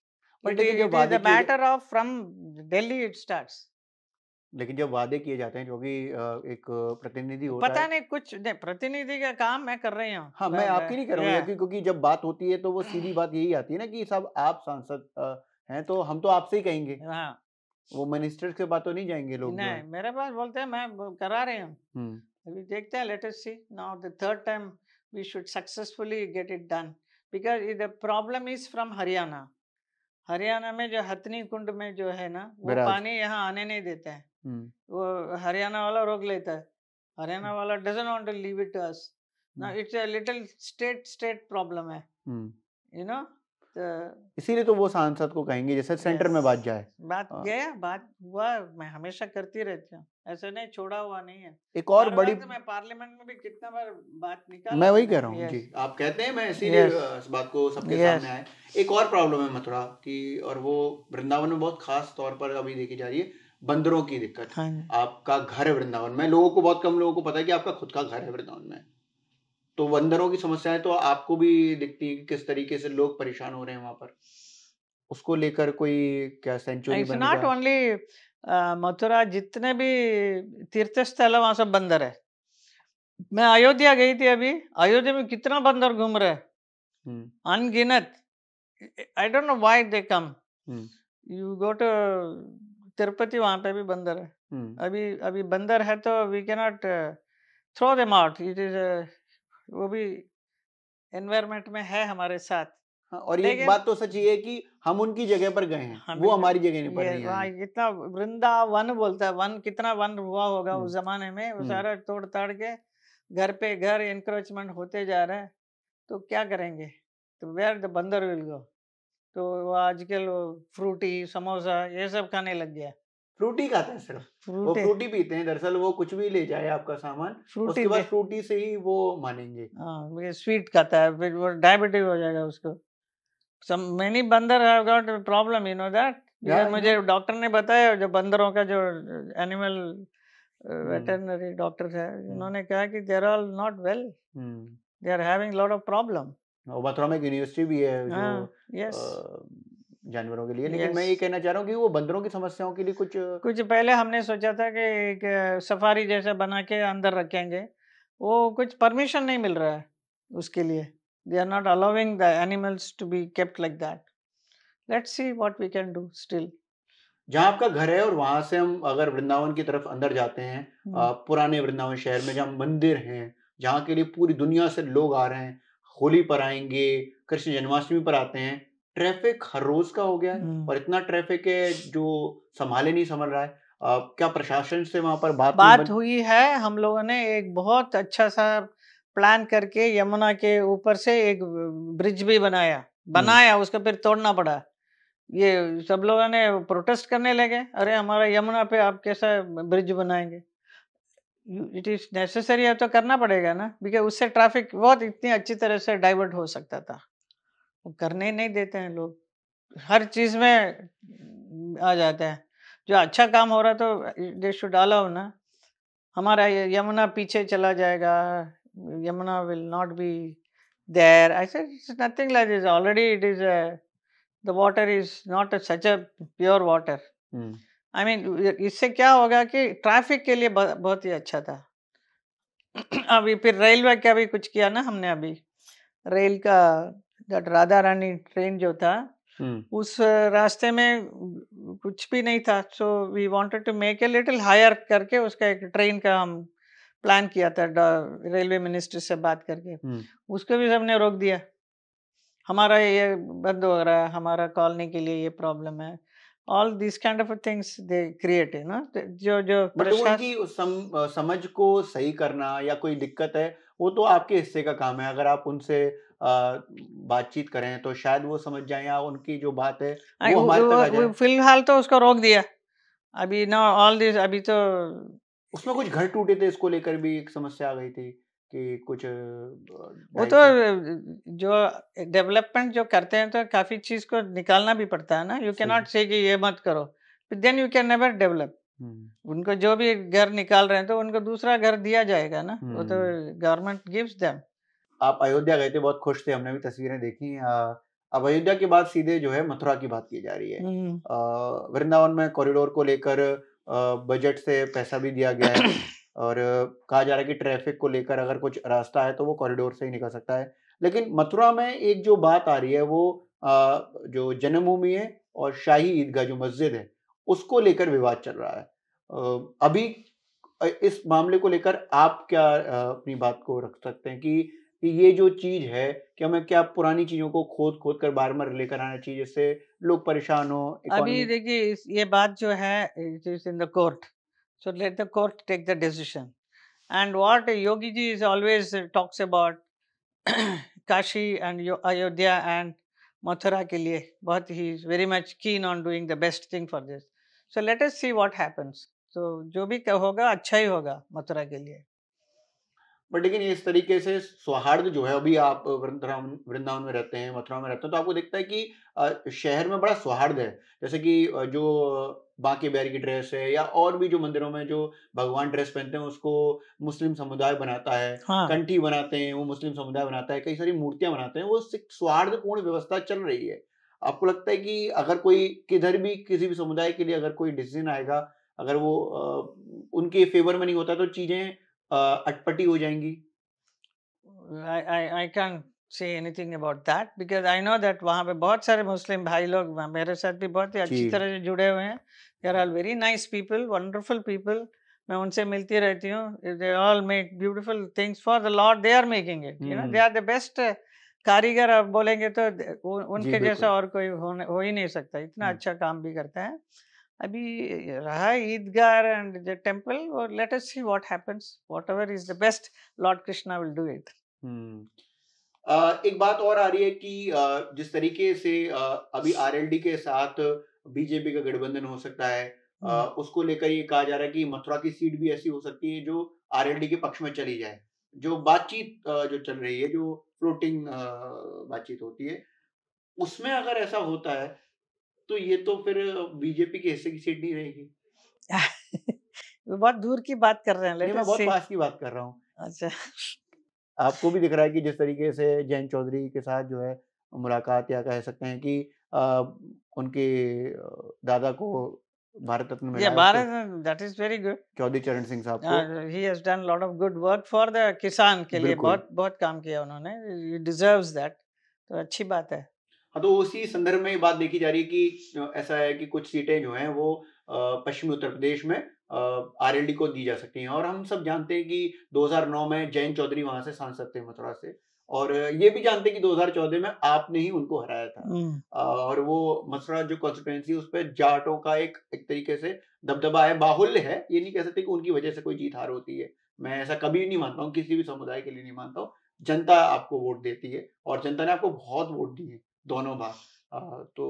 But it लेकिन जब इज वादे द किए matter of from Delhi it starts. लेकिन जब वादे किए जाते हैं, जो कि एक प्रतिनिधि होता पता है, नहीं कुछ नहीं, प्रतिनिधि का काम मैं कर रही हूँ। हाँ मैं आपकी नहीं कर रहा हूँ, Yeah. क्योंकि जब बात होती है तो वो सीधी बात यही आती है ना कि सब आप सांसद हैं, तो हम तो आपसे ही कहेंगे, हाँ, वो मिनिस्टर के बात तो नहीं जाएंगे लोग जो नहीं है। मेरे पास बोलते हैं, मैं करा रही हूँ। हम्म अभी देखते हैं, let us see now the third time we should successfully get it done, because the problem is from Haryana. Haryana में जो हथनी कुंड में जो है ना, वो बैराज। पानी यहाँ आने नहीं देते हैं। हम्म वो हरियाणा वाला रोक लेता है। हरियाणा वाला doesn't want to leave it to us. Now it's a little state problem है, यू नो। इसीलिए तो वो सांसद को कहेंगे जैसे सेंटर में बात जाए। बात गया, बात हुआ, मैं हमेशा करती रहती हूँ, ऐसे नहीं, छोड़ा हुआ नहीं है। एक और बड़ी, मैं पार्लियामेंट में भी कितना बार बात निकाला, मैं वही कह रहा हूँ जी, आप कहते हैं, मैं इसीलिए इस बात को सबके सामने आए। एक और प्रॉब्लम है मथुरा की, और वो वृंदावन में बहुत खास तौर पर अभी देखी जा रही है, बंदरों की दिक्कत। आपका घर है वृंदावन में, लोगों को, बहुत कम लोगों को पता है कि आपका खुद का घर है वृंदावन में, तो बंदरों की समस्याएं तो आपको भी दिखती है कि किस तरीके से लोग परेशान हो रहे हैं वहां पर। उसको लेकर कोई क्या सेंचुरी बनेगा? नॉट ओनली मथुरा, जितने भी तीर्थ स्थल है वहां सब बंदर है। मैं अयोध्या गई थी अभी, अयोध्या में कितना बंदर घूम रहे हैं, अनगिनत। I don't know why they come. You go to Tirupati, वहां पे भी बंदर है। अभी बंदर है तो we can not throw them out. It is वो भी एनवायरमेंट में है हमारे साथ। हाँ, और ये बात तो सच ही है कि हम उनकी जगह पर गए हैं, वो हमारी जगह पर नहीं आए। कितना वृंदावन बोलता है, वन कितना वन हुआ होगा उस जमाने में, वो सारा तोड़ ताड़ के घर पे घर एनक्रोचमेंट होते जा रहा है, तो क्या करेंगे? तो वेयर द बंदर विल गो? तो वो आजकल फ्रूटी समोसा ये सब खाने लग गया। फ्रूटी खाता है सिर्फ, वो फ्रूटी पीते हैं। दरअसल वो कुछ भी ले जाए आपका सामान, उसके बाद फ्रूटी से ही वो मानेंगे। हाँ, स्वीट खाता है, फिर वो डायबिटीज हो जाएगा उसको। Some many बंदर have got a problem, you know that? मुझे डॉक्टर ने बताया, जो बंदरों का जो एनिमल वेटरनरी डॉक्टर है, उन्होंने कहा कि they are all not well, they are having lot of problem। Mathura में एक यूनिवर्सिटी भी है जो जानवरों के लिए, लेकिन मैं ये कहना चाह रहा हूँ कि वो बंदरों की समस्याओं के लिए कुछ पहले हमने सोचा था कि एक सफारी जैसा बना के अंदर रखेंगे, वो कुछ परमिशन नहीं मिल रहा है उसके लिए। They are not allowing the animals to be kept like that. Let's see what we can do still. जहाँ आपका घर है और वहां से हम अगर वृंदावन की तरफ अंदर जाते हैं, पुराने वृंदावन शहर में जहाँ मंदिर हैं, जहाँ के लिए पूरी दुनिया से लोग आ रहे हैं, होली पर आएंगे, कृष्ण जन्माष्टमी पर आते हैं, ट्रैफिक हर रोज का हो गया है, और इतना ट्रैफिक है जो संभाले नहीं संभल रहा है। क्या प्रशासन से वहां पर बात हुई है? हम लोगों ने एक बहुत अच्छा सा प्लान करके यमुना के ऊपर से एक ब्रिज भी बनाया, उसको फिर तोड़ना पड़ा। ये सब लोगों ने प्रोटेस्ट करने लगे, अरे हमारा यमुना पे आप कैसा ब्रिज बनाएंगे? इट इज नेसेसरी है तो करना पड़ेगा ना, बिकॉज उससे ट्रैफिक बहुत इतनी अच्छी तरह से डाइवर्ट हो सकता था। वो करने नहीं देते हैं लोग, हर चीज में आ जाते हैं। जो अच्छा काम हो रहा तो दे शुड अलाउ ना। हमारा यमुना पीछे चला जाएगा, Yamuna will not be there. I said it's nothing like this. Already it is the water is not such a pure water. I mean, इससे क्या होगा कि ट्रैफिक के लिए बहुत ही अच्छा था। अभी फिर रेलवे का भी कुछ किया ना हमने। अभी रेल का राधा रानी ट्रेन जो था, उस रास्ते में कुछ भी नहीं था, so we wanted to make a little higher करके उसका एक ट्रेन का हम प्लान किया था रेलवे मिनिस्टर से बात करके। उसको भी सबने रोक दिया, हमारा ये बंद हो रहा है, हमारा कॉलोनी के लिए ये प्रॉब्लम है। All this kind of things they create है ना, जो उनकी समझ को सही करना या कोई दिक्कत है वो तो आपके हिस्से का काम है। अगर आप उनसे बातचीत करें तो शायद वो समझ जाएं, या उनकी जो बात है वो हमारे तक आ जाए। फिलहाल तो उसको रोक दिया अभी ना, ऑल दिस। अभी तो उसमें कुछ घर टूटे थे, इसको लेकर भी एक समस्या आ गई थी कि कुछ वो तो जो डेवलपमेंट जो करते हैं तो काफी चीज को निकालना भी पड़ता है ना। यू कैन नॉट से कि ये मत करो, then you can never develop. उनको जो भी घर निकाल रहे हैं तो उनको दूसरा घर दिया जाएगा ना, वो तो गवर्नमेंट गिव्स देम। आप अयोध्या गए थे, बहुत खुश थे, हमने भी तस्वीरें देखी। अब अयोध्या के बाद सीधे जो है मथुरा की बात की जा रही है। वृंदावन में कॉरिडोर को लेकर बजट से पैसा भी दिया गया है और कहा जा रहा है कि ट्रैफिक को लेकर अगर कुछ रास्ता है तो वो कॉरिडोर से ही निकल सकता है। लेकिन मथुरा में एक जो बात आ रही है वो जो जन्मभूमि है और शाही ईदगाह जो मस्जिद है उसको लेकर विवाद चल रहा है। अभी इस मामले को लेकर आप क्या अपनी बात को रख सकते हैं कि ये जो चीज है कि हमें क्या पुरानी चीजों को खोद कर बार बार लेकर आना चाहिए जिससे लोग परेशान हो? अभी देखिए ये बात जो है it is in the court, so let the court take the decision. And what Yogi ji is always talks about Kashi and Ayodhya and Mathura के लिए बहुत ही very much keen on doing the best thing for this, so let us see what happens. तो जो भी होगा अच्छा ही होगा मथुरा के लिए। बट लेकिन इस तरीके से सौहार्द जो है, अभी आप वृंदावन में रहते हैं, मथुरा में रहते हैं, तो आपको दिखता है कि शहर में बड़ा सौहार्द है, जैसे कि जो बांके बिहारी की ड्रेस है या और भी जो मंदिरों में जो भगवान ड्रेस पहनते हैं उसको मुस्लिम समुदाय बनाता है, हाँ। कंठी बनाते हैं वो मुस्लिम समुदाय बनाता है, कई सारी मूर्तियां बनाते हैं, वो सौहार्दपूर्ण व्यवस्था चल रही है। आपको लगता है कि अगर कोई किधर भी किसी भी समुदाय के लिए अगर कोई डिसीजन आएगा, अगर वो उनके फेवर में नहीं होता तो चीजें अटपटी हो जाएंगी? I can't say anything about that because I know that वहाँ पे बहुत सारे मुस्लिम भाई लोग मेरे साथ भी बहुत ही अच्छी तरह से जुड़े हुए हैं। They are all very nice people, wonderful people. मैं उनसे मिलती रहती हूँ। They all make beautiful things for the Lord. They are making it. You know, they are the best कारीगर। आप बोलेंगे तो उनके जैसा और कोई हो ही नहीं सकता। इतना अच्छा काम भी करता है। अभी रहा ईदगाह एंड द टेम्पल, और late us see what happens, whatever is the best, Lord Krishna will do it. एक बात और आ रही है कि जिस तरीके से अभी आरएलडी के साथ बीजेपी का गठबंधन हो सकता है, उसको लेकर ये कहा जा रहा है कि मथुरा की सीट भी ऐसी हो सकती है जो आरएलडी के पक्ष में चली जाए। जो बातचीत जो चल रही है, जो फ्लोटिंग बातचीत होती है, उसमें अगर ऐसा होता है तो ये तो फिर बीजेपी के हिस्से की सीट नहीं रहेगी। बहुत दूर की बात कर रहे हैं। नहीं, मैं बहुत पास की बात कर रहा हूँ। अच्छा, आपको भी दिख रहा है कि जिस तरीके से जयंत चौधरी के साथ जो है मुलाकात, या कह सकते हैं कि उनके दादा को भारत रत्न मिला, that is very good. Chaudhary Charan Singh साहब को, he has done lot of good work for the किसान के लिए, बहुत काम किया उन्होंने, ही डिजर्व्स दैट, तो अच्छी बात है। हाँ, तो उसी संदर्भ में बात देखी जा रही है कि ऐसा है कि कुछ सीटें जो हैं वो पश्चिमी उत्तर प्रदेश में आरएलडी को दी जा सकती हैं। और हम सब जानते हैं कि 2009 में जयंत चौधरी वहां से सांसद थे मथुरा से, और ये भी जानते हैं कि 2014 में आपने ही उनको हराया था। और वो मथुरा जो कॉन्स्टिट्यूएंसी उस पर जाटों का एक तरीके से दबदबा है, बाहुल्य है। ये नहीं कह सकते कि उनकी वजह से कोई जीत हार होती है, मैं ऐसा कभी नहीं मानता हूँ, किसी भी समुदाय के लिए नहीं मानता हूँ। जनता आपको वोट देती है और जनता ने आपको बहुत वोट दिए दोनों बार। तो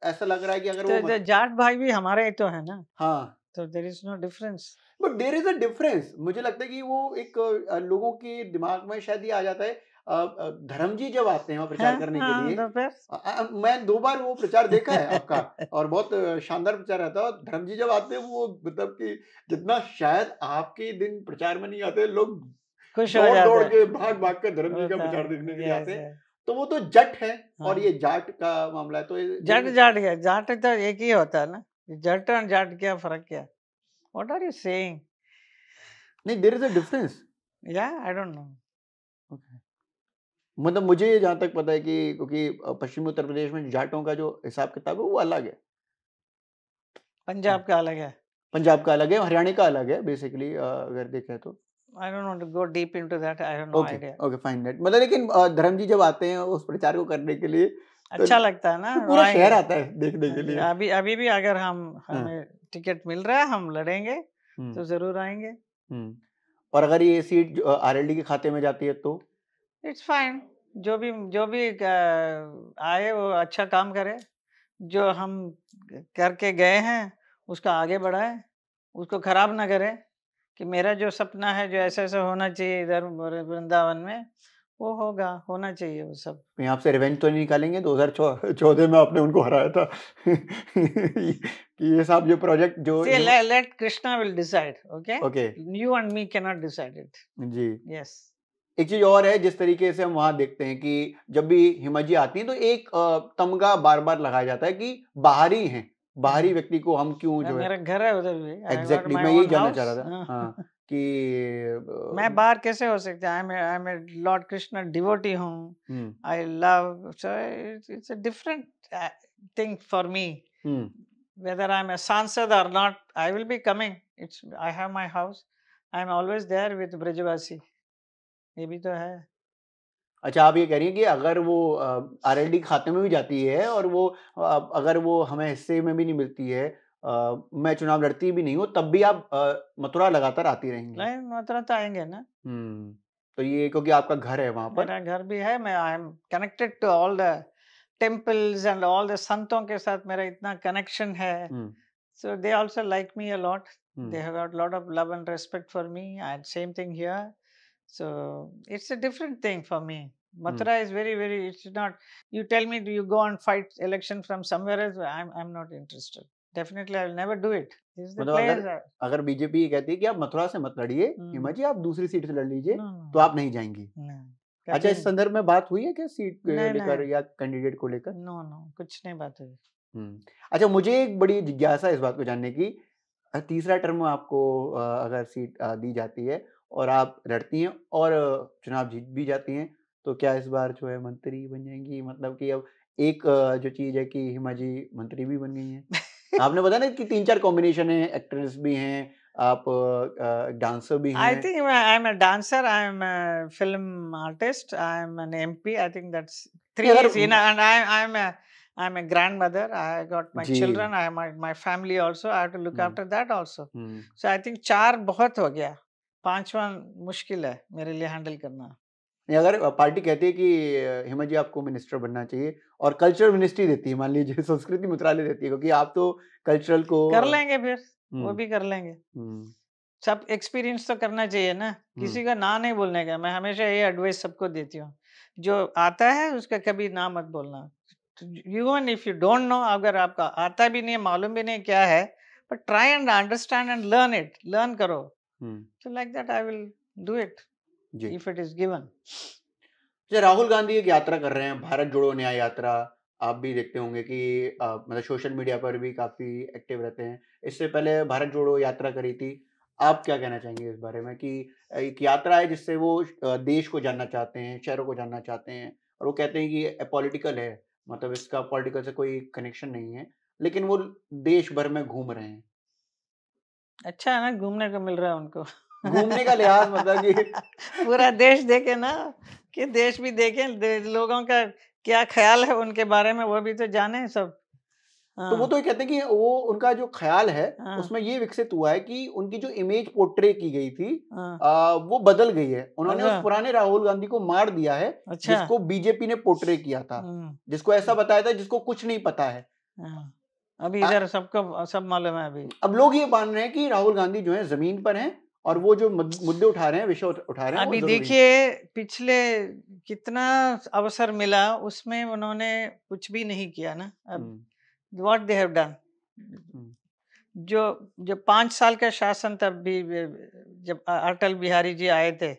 ऐसा लग रहा है कि अगर तो जाट भाई भी हमारे ही तो है ना। हाँ, तो there is no difference. But there is a difference. मुझे लगता है कि वो एक लोगों के दिमाग में शायद ये आ जाता है। धर्म जी जब आते हैं प्रचार करने के लिए, मैं 2 बार वो प्रचार देखा है आपका और बहुत शानदार प्रचार रहता है। धर्म जी जब आते हैं वो मतलब कि जितना शायद आपके दिन प्रचार में नहीं आते, लोग खुश हो जाते हैं, दौड़ के भाग कर धर्म जी का प्रचार देखने के लिए आते हैं। तो वो तो जट है। हाँ। और ये जाट का मामला है, तो जाट तो एक ही होता है ना। जट और जाट क्या फर्क क्या? What are you saying? नहीं, there is a difference. Yeah, I don't know. Okay. मतलब मुझे जहाँ तक पता है कि क्योंकि पश्चिमी उत्तर प्रदेश में जाटों का जो हिसाब किताब है वो अलग है। पंजाब का अलग है, पंजाब का अलग है, हरियाणा का अलग है बेसिकली अगर देखें तो। I don't want to go deep into that. I have no idea. Okay, fine that. मतलब लेकिन धर्म जी जब आते हैं उस प्रचार को करने के लिए अच्छा लगता है ना, तो पूरा शहर आता है देखने के लिए। अभी भी अगर हमें टिकट मिल रहा है, हम लड़ेंगे तो जरूर आएंगे। और अगर ये सीट आरएलडी के खाते में जाती है तो इट्स फाइन। जो भी आए वो अच्छा काम करे, जो हम करके गए हैं उसका आगे बढ़ाए, उसको खराब ना करे। कि मेरा जो सपना है, जो ऐसा होना चाहिए इधर वृंदावन में, वो होना चाहिए वो सब। यहाँ से रिवेंज तो नहीं निकालेंगे? 2014 में आपने उनको हराया था। कि ये सब जो प्रोजेक्ट जो See, let Krishna will decide, okay? Okay You and me cannot decide it. जी। Yes. एक चीज और है, जिस तरीके से हम वहां देखते हैं कि जब भी हिमा जी आती हैं तो एक तमगा बार बार लगाया जाता है कि बाहरी हैं, बाहरी व्यक्ति को हम क्यों जो है। मेरा घर है उधर भी। एग्जैक्टली मैं यही जानना चाह रहा था। हाँ कि मैं बाहर कैसे हो सकता है? I am a lord Krishna devotee हूँ। I love, so it's a different thing for me. Whether I'm a सांसद or not, I will be coming. I have my house. I'm always there with ब्रजवासी। ये भी तो है। अच्छा, आप ये कह रही हैं कि अगर वो आरएलडी खाते में भी जाती है और वो अगर वो हमें हिस्से में भी नहीं मिलती है, मैं चुनाव लड़ती भी नहीं हूँ, तब भी आप मथुरा लगातार आती रहेंगी? नहीं, मथुरा तो आएंगे ना। तो ये क्योंकि आपका घर है वहां पर। मेरा घर भी है। मैं I am connected to all the temples and all the संतों के साथ मेरा इतना कनेक्शन है। So they also like me a lot. They have got a lot of love and respect for me. And same thing here. So it's a different thing for me. Mathura is very, very. It's not. You tell me, do you go and fight election from somewhere else? I'm not interested. Definitely, I will never do it. This is the place. अगर BJP ये कहती है कि आप मथुरा से मत लड़िए, हिमा जी आप दूसरी सीट से लड़ लीजिए, तो आप नहीं जाएंगी? अच्छा, इस संदर्भ में बात हुई है क्या सीट को लेकर या कैंडिडेट को लेकर? नो, कुछ नहीं बात हुई। अच्छा, मुझे एक बड़ी जिज्ञासा इस बात को जानने की, तीसरा टर्म आपको अगर सीट दी जाती है और आप लड़ती हैं और चुनाव जीत भी जाती हैं, तो क्या इस बार जो है मंत्री बन जाएंगी? मतलब कि अब एक जो चीज है कि हिमा जी मंत्री भी बन गई हैं। आपने बताया ना कि 3-4 कॉम्बिनेशन है, एक्ट्रेस भी हैं, आप डांसर भी हैं। I think I am a dancer, I am a film artist, I am an MP. I think that's three is enough. And I am a grandmother. I got my children. I have my family also. I have to look after that also. So I think 4 बहुत हो गया, 5वां मुश्किल है मेरे लिए handle करना। अगर पार्टी कहती है कि हिमा जी आपको मिनिस्टर बनना चाहिए और कल्चरल मिनिस्ट्री देती है, मान लीजिए संस्कृति मंत्रालय देती है, क्योंकि आप तो कल्चरल को कर लेंगे, फिर वो भी कर लेंगे। सब एक्सपीरियंस तो करना चाहिए ना, किसी का ना नहीं बोलने का। मैं हमेशा ये एडवाइस सबको देती हूँ, जो आता है उसका कभी ना मत बोलना। Even if you don't know, अगर आपका आता भी नहीं, मालूम भी नहीं क्या है, but try and understand and learn it, learn करो। So like that I will do it if it is given. Rahul Gandhi एक यात्रा कर रहे हैं, भारत जोड़ो न्याय यात्रा। आप भी देखते होंगे कि मतलब सोशल मीडिया पर भी काफी एक्टिव रहते हैं। इससे पहले भारत जोड़ो यात्रा करी थी। आप क्या कहना चाहेंगे इस बारे में कि एक यात्रा है जिससे वो देश को जानना चाहते हैं, शहरों को जानना चाहते हैं, और वो कहते हैं कि अपॉलिटिकल है, मतलब इसका पॉलिटिकल से कोई कनेक्शन नहीं है, लेकिन वो देश भर में घूम रहे हैं। अच्छा है ना, घूमने को मिल रहा है उनको। घूमने का लिहाज मतलब कि पूरा देश देखे ना, कि देश भी देखे, लोगों का क्या ख्याल है उनके बारे में, वो भी तो जाने सब। तो वो तो ये कहते हैं कि वो उनका जो ख्याल है उसमें ये विकसित हुआ है कि उनकी जो इमेज पोर्ट्रे की गई थी वो बदल गई है। उन्होंने उस पुराने राहुल गांधी को मार दिया है, जिसको बीजेपी ने पोर्ट्रे किया था, जिसको ऐसा बताया था जिसको कुछ नहीं पता है। अभी इधर सबको सब मालूम है। अभी अब लोग ये मान रहे हैं कि राहुल गांधी जो है जमीन पर हैं और वो जो मुद्दे उठा रहे हैं, विषय उठा रहे हैं, अभी देखिए पिछले कितना अवसर मिला, उसमें उन्होंने कुछ भी नहीं किया ना। अब what they have done, जो 5 साल का शासन तब भी, जब अटल बिहारी जी आए थे,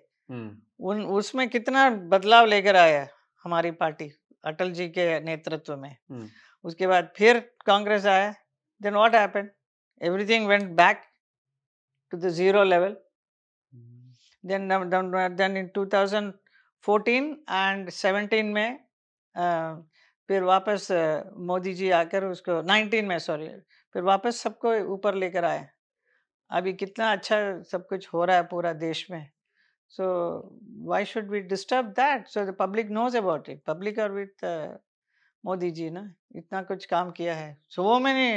उसमें कितना बदलाव लेकर आया हमारी पार्टी अटल जी के नेतृत्व में। उसके बाद फिर कांग्रेस आया, then what happened? Everything went back to the zero level. Then in 2014 and 17 में फिर वापस मोदी जी आकर उसको 19 में फिर वापस सबको ऊपर लेकर आए। अभी कितना अच्छा सब कुछ हो रहा है पूरा देश में। So why should we disturb that? So the public knows about it. Public are with Modi ji ना, इतना कुछ काम किया है, so many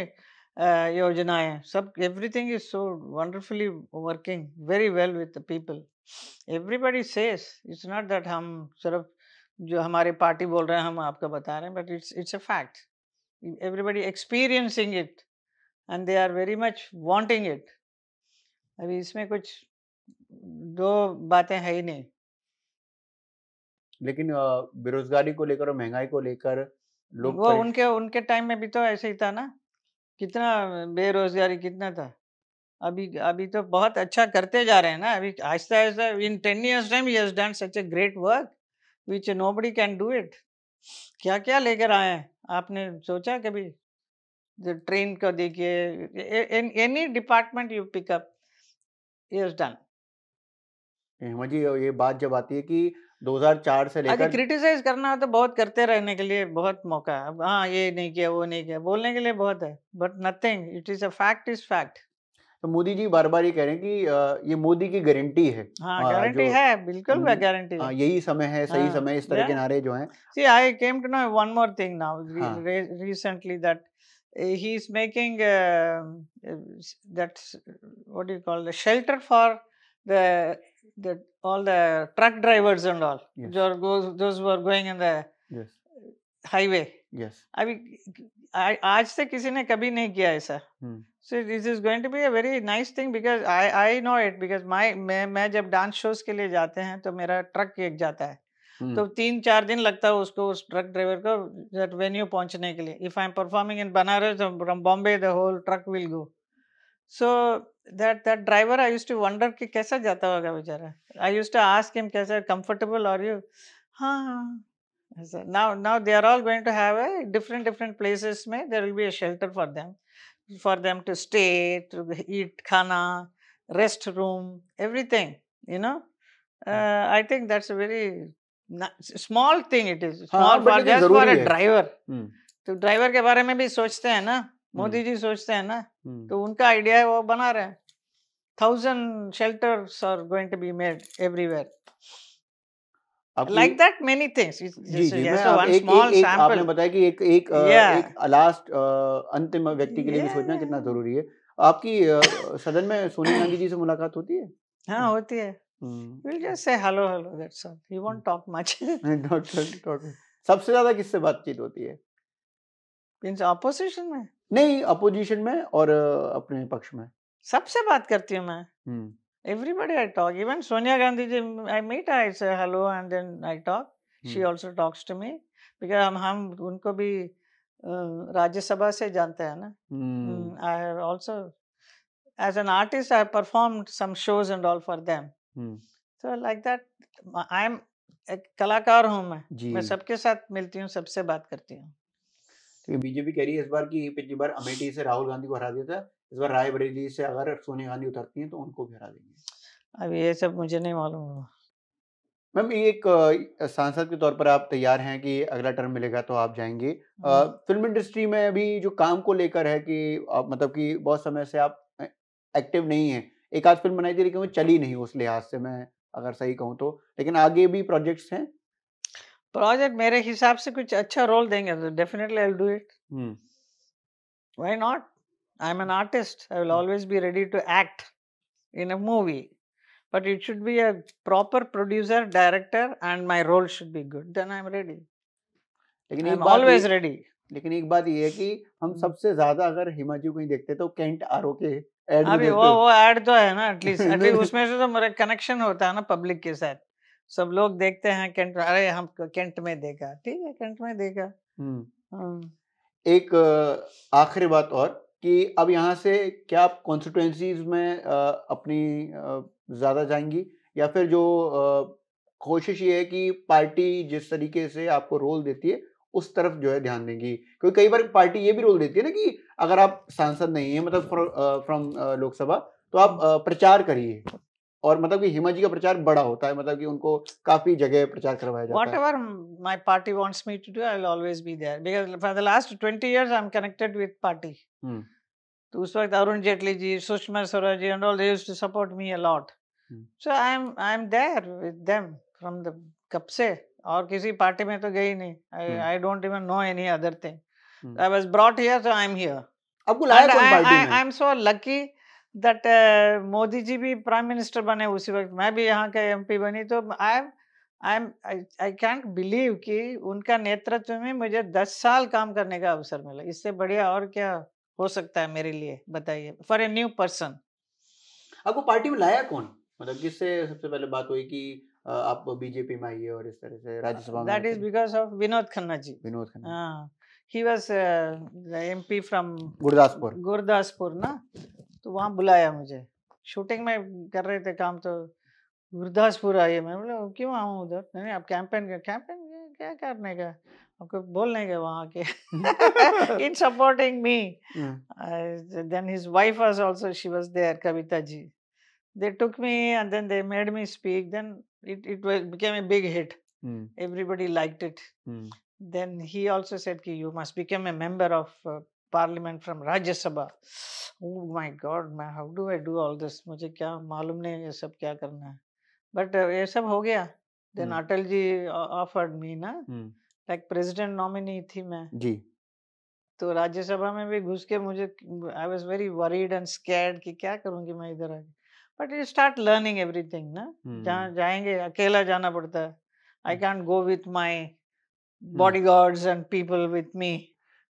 योजनाएं, सब everything is so wonderfully working very well with the people. Everybody says, it's not that हम सिर्फ जो हमारे पार्टी बोल रहे हैं हम आपको बता रहे हैं, but it's a fact. Everybody experiencing it and they are very much wanting it. अभी इसमें कुछ दो बातें है ही नहीं। लेकिन बेरोजगारी को लेकर और महंगाई को लेकर लोग वो उनके टाइम में भी तो ऐसे ही था ना, कितना बेरोजगारी कितना था। अभी तो बहुत अच्छा करते जा रहे हैं ना। अभी आहिस्ता आहिस्ता इन 10 years time he has done such a great work which nobody can do it. क्या क्या लेकर आए हैं, आपने सोचा कभी? ट्रेन को देखिए, any department you pick up he has done. मुझे ये बात जब आती है कि 2004 से अरे लेकर क्रिटिसाइज करना हो तो बहुत करते रहने के लिए बहुत मौका है। अब हाँ ये नहीं किया वो नहीं किया बोलने के लिए बहुत है, but nothing, it is a fact is fact. तो मोदी जी बार-बार ये कह रहे हैं कि ये मोदी की गारंटी है। हाँ गारंटी जो है, बिल्कुल गारंटी है। यही समय है, सही हाँ, समय, इस तरह के yeah. नारे जो हैं। See, I came to know one more thing now हाँ, recently that he is making that what do you call the shelter for the all the truck drivers and all. Yes. Those who are going in the yes, highway. yes. अभी आज तक किसी ने कभी नहीं किया ऐसा। So this is going to be a very nice thing because I know it because मैं जब डांस शोज के लिए जाते हैं तो मेरा ट्रक एक जाता है, तो 3-4 दिन लगता है उसको, उस ट्रक ड्राइवर को दैट वेन्यू पहुंचने के लिए। If I am performing in Banaras from Bombay the whole truck will go. So that driver I used to wonder कि कैसा जाता होगा बेचारा। I used to ask him कैसा कंफर्टेबल आर यू। हाँ now they are all going to have a different places में there will be a shelter for them to stay, to eat khana, rest room, everything, you know. I think that's a very small thing it is, small for just for a driver. तो driver के बारे में भी सोचते हैं ना, मोदी जी सोचते हैं ना, तो उनका आइडिया है वो बना रहे हैं। 1000 shelters are going to be made everywhere. Like that many things. जी जी, मैं आपने बताया कि एक लास्ट अंतिम व्यक्ति के लिए भी सोचना कितना जरूरी है। आपकी सदन में सोनिया गांधी जी से मुलाकात होती है? हाँ होती है। We'll just say hello, that's all. He won't talk much. सबसे ज्यादा किससे बातचीत होती है? Means opposition में? नहीं, अपोजिशन में और अपने पक्ष में। सबसे बात करती हूँ मैं। Everybody I talk, even Sonia Gandhi ji, I meet her, I say hello and then I talk. She also talks to me because हम उनको भी राज्यसभा से जानते हैं ना। I have also, as an artist, I have performed some shows and all for them. So like that, I am एक कलाकार हूँ मैं सबके साथ मिलती हूँ, सबसे बात करती हूँ। बीजेपी कह रही है इस बार की, पिछली बार अमेठी से राहुल गांधी को हरा दिया था, इस बार रायबरेली से अगर सोनिया गांधी उतरती हैं तो उनको भी हरा देंगे। अब ये सब मुझे नहीं मालूम। मैम एक सांसद के तौर पर आप तैयार हैं कि अगला टर्म मिलेगा तो आप जाएंगे। फिल्म इंडस्ट्री में अभी जो काम को लेकर है कि आप मतलब कि बहुत समय से आप एक्टिव नहीं हैं, एक आध फिल्म बनाई थी लेकिन वो चली नहीं उस लिहाज से, मैं अगर सही कहूँ तो, लेकिन आगे भी प्रोजेक्ट्स हैं? प्रोजेक्ट मेरे हिसाब से कुछ अच्छा रोल देंगे तो definitely I will do it. Why not? I am an artist, I will always be ready to act in a movie, but it should be a proper producer, director, and my role should be good. Then I'm ready. लेकिन I'm always ready. लेकिन एक बात ये है कि हम सबसे ज्यादा अगर हिमा जी को ही देखते तो कैंट आरओ के एड अभी वो ऐड तो है ना, एटलीस्ट उसमें से तो मेरा कनेक्शन होता है ना पब्लिक के साथ। सब लोग देखते हैं कैंट, अरे हम कैंट में देखा, ठीक है कैंट में देखा। एक आखिरी बात और कि अब यहाँ से क्या आप कॉन्स्टिट्यूएंसीज में अपनी ज्यादा जाएंगी या फिर जो कोशिश ये है कि पार्टी जिस तरीके से आपको रोल देती है उस तरफ जो है ध्यान देंगी? क्योंकि कई बार पार्टी ये भी रोल देती है ना कि अगर आप सांसद नहीं है मतलब फ्रॉम लोकसभा तो आप प्रचार करिए, और मतलब कि हिमा जी का प्रचार बड़ा होता है, मतलब कि उनको काफी जगह प्रचार करवाया जाता है। Whatever my party wants me to do, I will always be there because for the last 20 years I am connected with party. तो उस वक्त Arun Jaitley ji, Sushma Swaraj ji and all, they used to support me a lot. So I am there with them from the कब से, और किसी party में तो गई नहीं। I don't even know any other thing. I was brought here, so I am here. आपको लाया कौन पार्टी में? I am so lucky that Modi ji भी प्राइम मिनिस्टर बने उसी वक्त, मैं भी यहाँ का एमपी बनी, तो I can't believe कि उनका नेतृत्व में मुझे 10 साल काम करने का अवसर मिला। इससे बढ़िया और क्या हो सकता है मेरे लिए, बताइए, फॉर ए न्यू पर्सन। आपको पार्टी में लाया कौन, मतलब किससे सबसे पहले बात हुई कि आप बीजेपी में आइए और इस तरह से राज्यसभा में? That is because of Vinod Khanna ji. Vinod Khanna, he was MP from Gurdaspur ना, तो वहाँ बुलाया मुझे, शूटिंग में कर रहे थे काम, तो गुरदासपुर आइए। मैं बोला क्यों आऊँ उधर? नहीं आप कैंपेन क्या करने का, आपको बोलने का वहाँ के in supporting me. Then his wife was also, she was there, Kavita ji. They took me and then they made me speak. Then it became a big hit. Everybody liked it. Then he also said कि you must become a member of parliament from Rajya Sabha. Oh my God, man, how do I do all this? मुझे क्या मालूम नहीं ये सब क्या करना है, but ये सब हो गया। Then Atal ji offered me ना, like president nominee थी मैं जी, तो राज्यसभा में भी घुस के मुझे, I was very worried and scared कि क्या करूँगी मैं इधर आके। But you start learning everything ना, जहाँ जाएंगे अकेला जाना पड़ता है। I can't go with my bodyguards and people with me.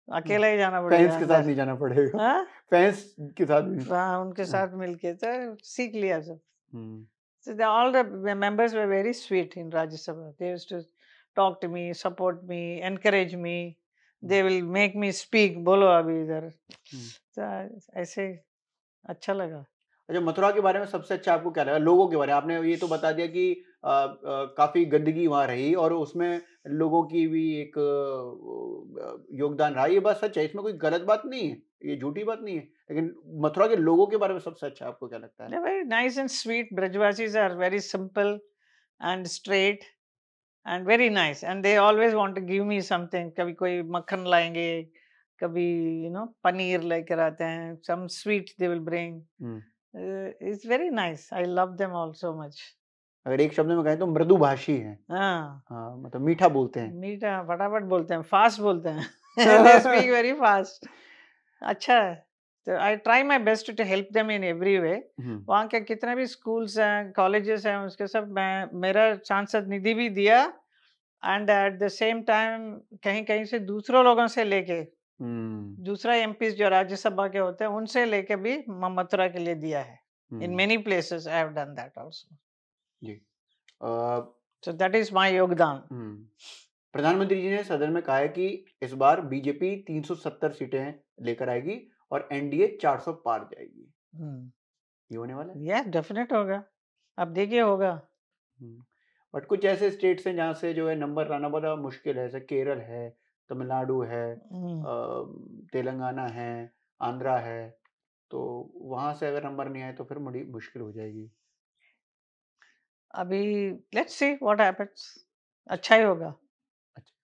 अकेला ही जाना पड़ेगा। फैंस के साथ नहीं जाना पड़ेगा। हाँ? फैंस के साथ भी। हाँ, उनके साथ मिलके तो सीख लिया सब। So all the members were very sweet in Rajya Sabha. They used to talk to me, support me, encourage me. They will make me speak. बोलो अभी इधर। तो ऐसे अच्छा लगा। अच्छा, मथुरा के बारे में सबसे अच्छा आपको क्या लगा? लोगों के बारे में आपने ये तो बता दिया कि काफी गंदगी वहां रही और उसमें लोगों की भी एक योगदान रहा, ये बात सच है, इसमें कोई गलत बात नहीं है, ये झूठी बात नहीं है, लेकिन मथुरा के लोगों के बारे में सबसे अच्छा आपको क्या लगता है? Very nice and sweet. Brajwasis are very simple and straight and very nice, and they always want to give me something. कभी कोई मक्खन लाएंगे, कभी पनीर लेकर आते हैं, some sweet they will bring. It's very nice. I love them all so much. अगर एक शब्द में कहें तो मृदुभाषी हैं। हाँ, मतलब मीठा बोलते हैं। मीठा फटाफट बोलते हैं, फास्ट बोलते हैं। They speak very fast. अच्छा है। तो I try my best to help them in every way. वहाँ के कितने भी स्कूल्स हैं, कॉलेजेस हैं, उसके सब मेरा सांसद निधि भी दिया, and at the same time कहीं कहीं से दूसरों लोगों से लेके, दूसरा एमपी जो राज्यसभा के होते हैं उनसे लेके भी मथुरा के लिए दिया है। In many places I have done that also जी। सो दैट इज माय योगदान। प्रधानमंत्री जी ने सदन में कहा है कि इस बार बीजेपी 370 सीटें लेकर आएगी और एनडीए 400 पार जाएगी। ये होने वाला है? यस, डेफिनेट होगा, अब देखिए होगा। बट कुछ ऐसे स्टेट्स हैं जहाँ से जो है नंबर लाना बड़ा मुश्किल है, जैसे केरल है, तमिलनाडु है, तेलंगाना है, आंध्रा है, तो वहां से अगर नंबर नहीं आए तो फिर बड़ी मुश्किल हो जाएगी। अभी लेट्स सी व्हाट हैपेंस, अच्छा ही होगा। अच्छा,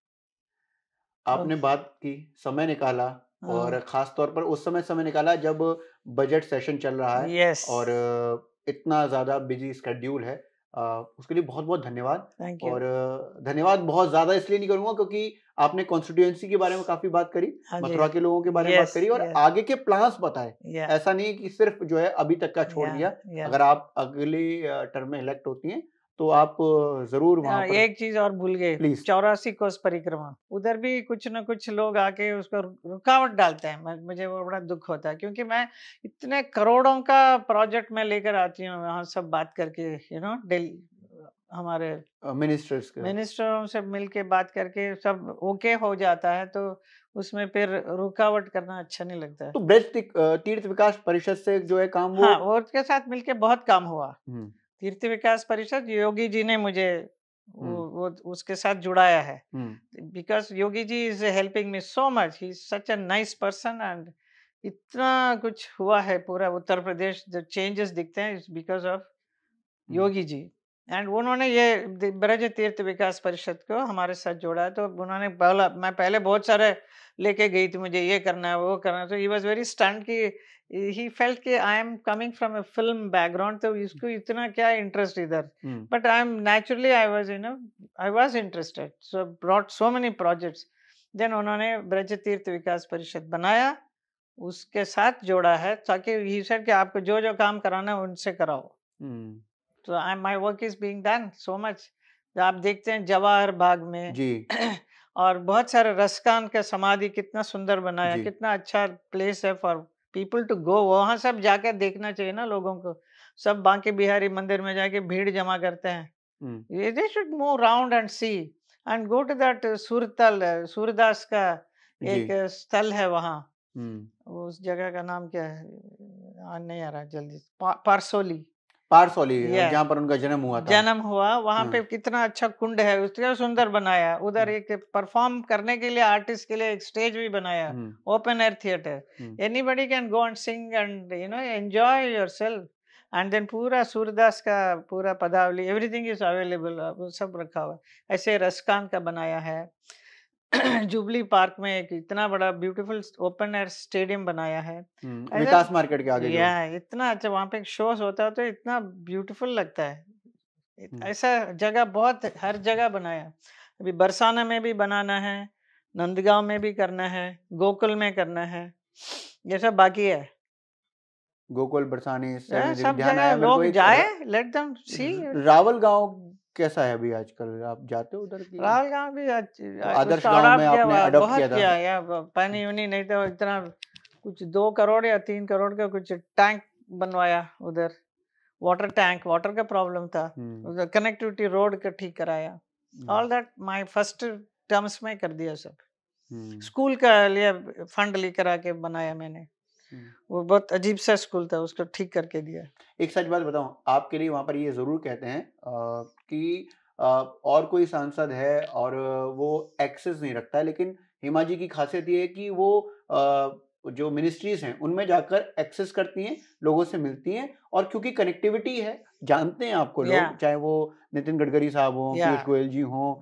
आपने बात की, समय निकाला, और खास तौर पर उस समय निकाला जब बजट सेशन चल रहा है। yes. और इतना ज्यादा बिजी शेड्यूल है, उसके लिए बहुत बहुत धन्यवाद। और धन्यवाद बहुत ज्यादा इसलिए नहीं करूंगा क्योंकि आपने कॉन्स्टिट्यूएंसी के बारे में काफी बात करी, मथुरा के लोगों के बारे में बात करी, और आगे के प्लान्स बताए। ऐसा नहीं कि सिर्फ जो है अभी तक का छोड़ दिया। अगर आप अगली टर्म में इलेक्ट होती हैं तो आप जरूर वहां पर। एक चीज और भूल गए, 84 कोस परिक्रमा, उधर भी कुछ न कुछ लोग आके उसको रुकावट डालते हैं। मुझे वो बड़ा दुख होता है क्योंकि मैं इतने करोड़ों का प्रोजेक्ट में लेकर आती हूँ वहाँ, सब बात करके दिल्ली हमारे मिनिस्टरों से मिलके बात करके सब ओके हो जाता है, तो उसमें फिर रुकावट करना अच्छा नहीं लगता है। तो ब्रज तीर्थ विकास परिषद से जो है काम, हाँ, वो उसके साथ मिलके बहुत काम हुआ। तीर्थ विकास परिषद, योगी जी ने मुझे वो उसके साथ जुड़ाया है, because Yogi ji is helping me so much, he is such a nice person, and इतना कुछ हुआ है पूरा उत्तर प्रदेश, जो चेंजेस दिखते हैं is because of Yogi ji. And उन्होंने ये ब्रज तीर्थ विकास परिषद को हमारे साथ जोड़ा है। तो उन्होंने मैं पहले बहुत सारे लेके गई थी, मुझे ये करना है वो करना है, तो ही वाज वेरी स्टन्ड कि ही फेल्ट कि I am coming from a film background, तो इसको इतना क्या इंटरेस्ट इधर, but I am naturally I was interested, so brought so many projects. Then उन्होंने ब्रज तीर्थ विकास परिषद बनाया, उसके साथ जोड़ा है, ताकि ही सेड कि आपको जो जो काम कराना है उनसे कराओ। तो my work is being done so much. आप देखते हैं जवाहर बाग में जी और बहुत सारे रसकान का समाधि कितना सुंदर बनाया, कितना अच्छा प्लेस है फॉर पीपल टू गो। वहाँ सब जाकर देखना चाहिए ना लोगों को। सब बांके बिहारी मंदिर में जाके भीड़ जमा करते हैं। They should move round and see and go to that Surdas का एक स्थल है वहाँ, उस जगह का नाम क्या है, नहीं आ रहा जल्दी, पारसोली, जहाँ पर उनका जन्म हुआ वहाँ पे कितना अच्छा कुंड है, उसका सुंदर बनाया। उधर एक परफॉर्म करने के लिए, आर्टिस्ट के लिए एक स्टेज भी बनाया, open air theatre, anybody can go and sing and enjoy yourself. And then पूरा सूरदास का पूरा पदावली, एवरीथिंग इज अवेलेबल, सब रखा हुआ है। ऐसे रसकान का बनाया है। जुबली पार्क में एक इतना बड़ा ब्यूटीफुल ओपन एयर स्टेडियम बनाया है, विकास मार्केट के आगे। इतना अच्छा, वहाँ पे शोज होता है तो इतना ब्यूटीफुल लगता है। ऐसा जगह बहुत हर जगह बनाया। अभी बरसाना में भी बनाना है, नंदगांव में भी करना है, गोकुल में करना है, ये सब बाकी है। गोकुल, बरसाने, सब जगह लोग जाए, लेट देम सी। रावल गांव कैसा है अभी आजकल, आप जाते हो उधर की? रावल गांव भी आदर्श गांव में आपने अडॉप्ट किया था। पानी वानी नहीं था इतना, कुछ 2 करोड़ या 3 करोड़ का कुछ टैंक बनवाया उधर, वाटर टैंक, वाटर का प्रॉब्लम था उधर, कनेक्टिविटी रोड का ठीक कराया, all that my first terms में कर दिया सब। स्कूल का लिए फंड लेकर आके बनाया मैंने, वो बहुत अजीब सा स्कूल था, उसको ठीक करके दिया। एक सच बात बताऊं, आपके लिए वहाँ पर ये जरूर कहते हैं कि और कोई सांसद है और वो एक्सेस नहीं रखता है, लेकिन हेमा जी की खासियत ये है कि वो जो मिनिस्ट्रीज हैं उनमें जाकर एक्सेस करती हैं, लोगों से मिलती हैं, और क्योंकि कनेक्टिविटी है, जानते हैं आपको लोग, चाहे वो नितिन गडकरी साहब हों, पीयूष गोयल जी हों,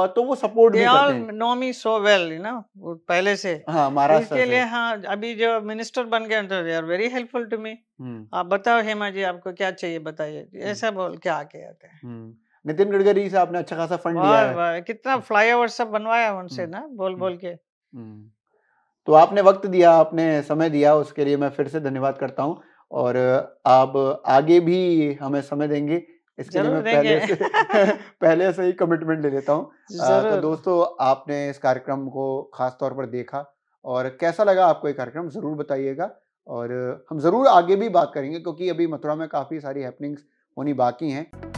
तो वो सपोर्ट भी करते हैं। नो मी सो वेल, पहले से। हाँ, महाराष्ट्र इसके लिए हाँ, अभी जो मिनिस्टर बन गए तो they are very helpful to me. आप बताओ हेमा जी, आपको क्या चाहिए बताइए, ऐसा बोल के आके आते हैं। नितिन गडकरी से आपने अच्छा खासा फंड लिया है, कितना फ्लाईओवर सब बनवाया उनसे ना, बोल के। तो आपने वक्त दिया, आपने समय दिया, उसके लिए मैं फिर से धन्यवाद करता हूँ, और आप आगे भी हमें समय देंगे, इसके लिए मैं पहले से ही कमिटमेंट ले लेता हूँ। तो दोस्तों, आपने इस कार्यक्रम को खास तौर पर देखा, और कैसा लगा आपको ये कार्यक्रम जरूर बताइएगा, और हम जरूर आगे भी बात करेंगे, क्योंकि अभी मथुरा में काफी सारी हैपनिंग्स होनी बाकी हैं।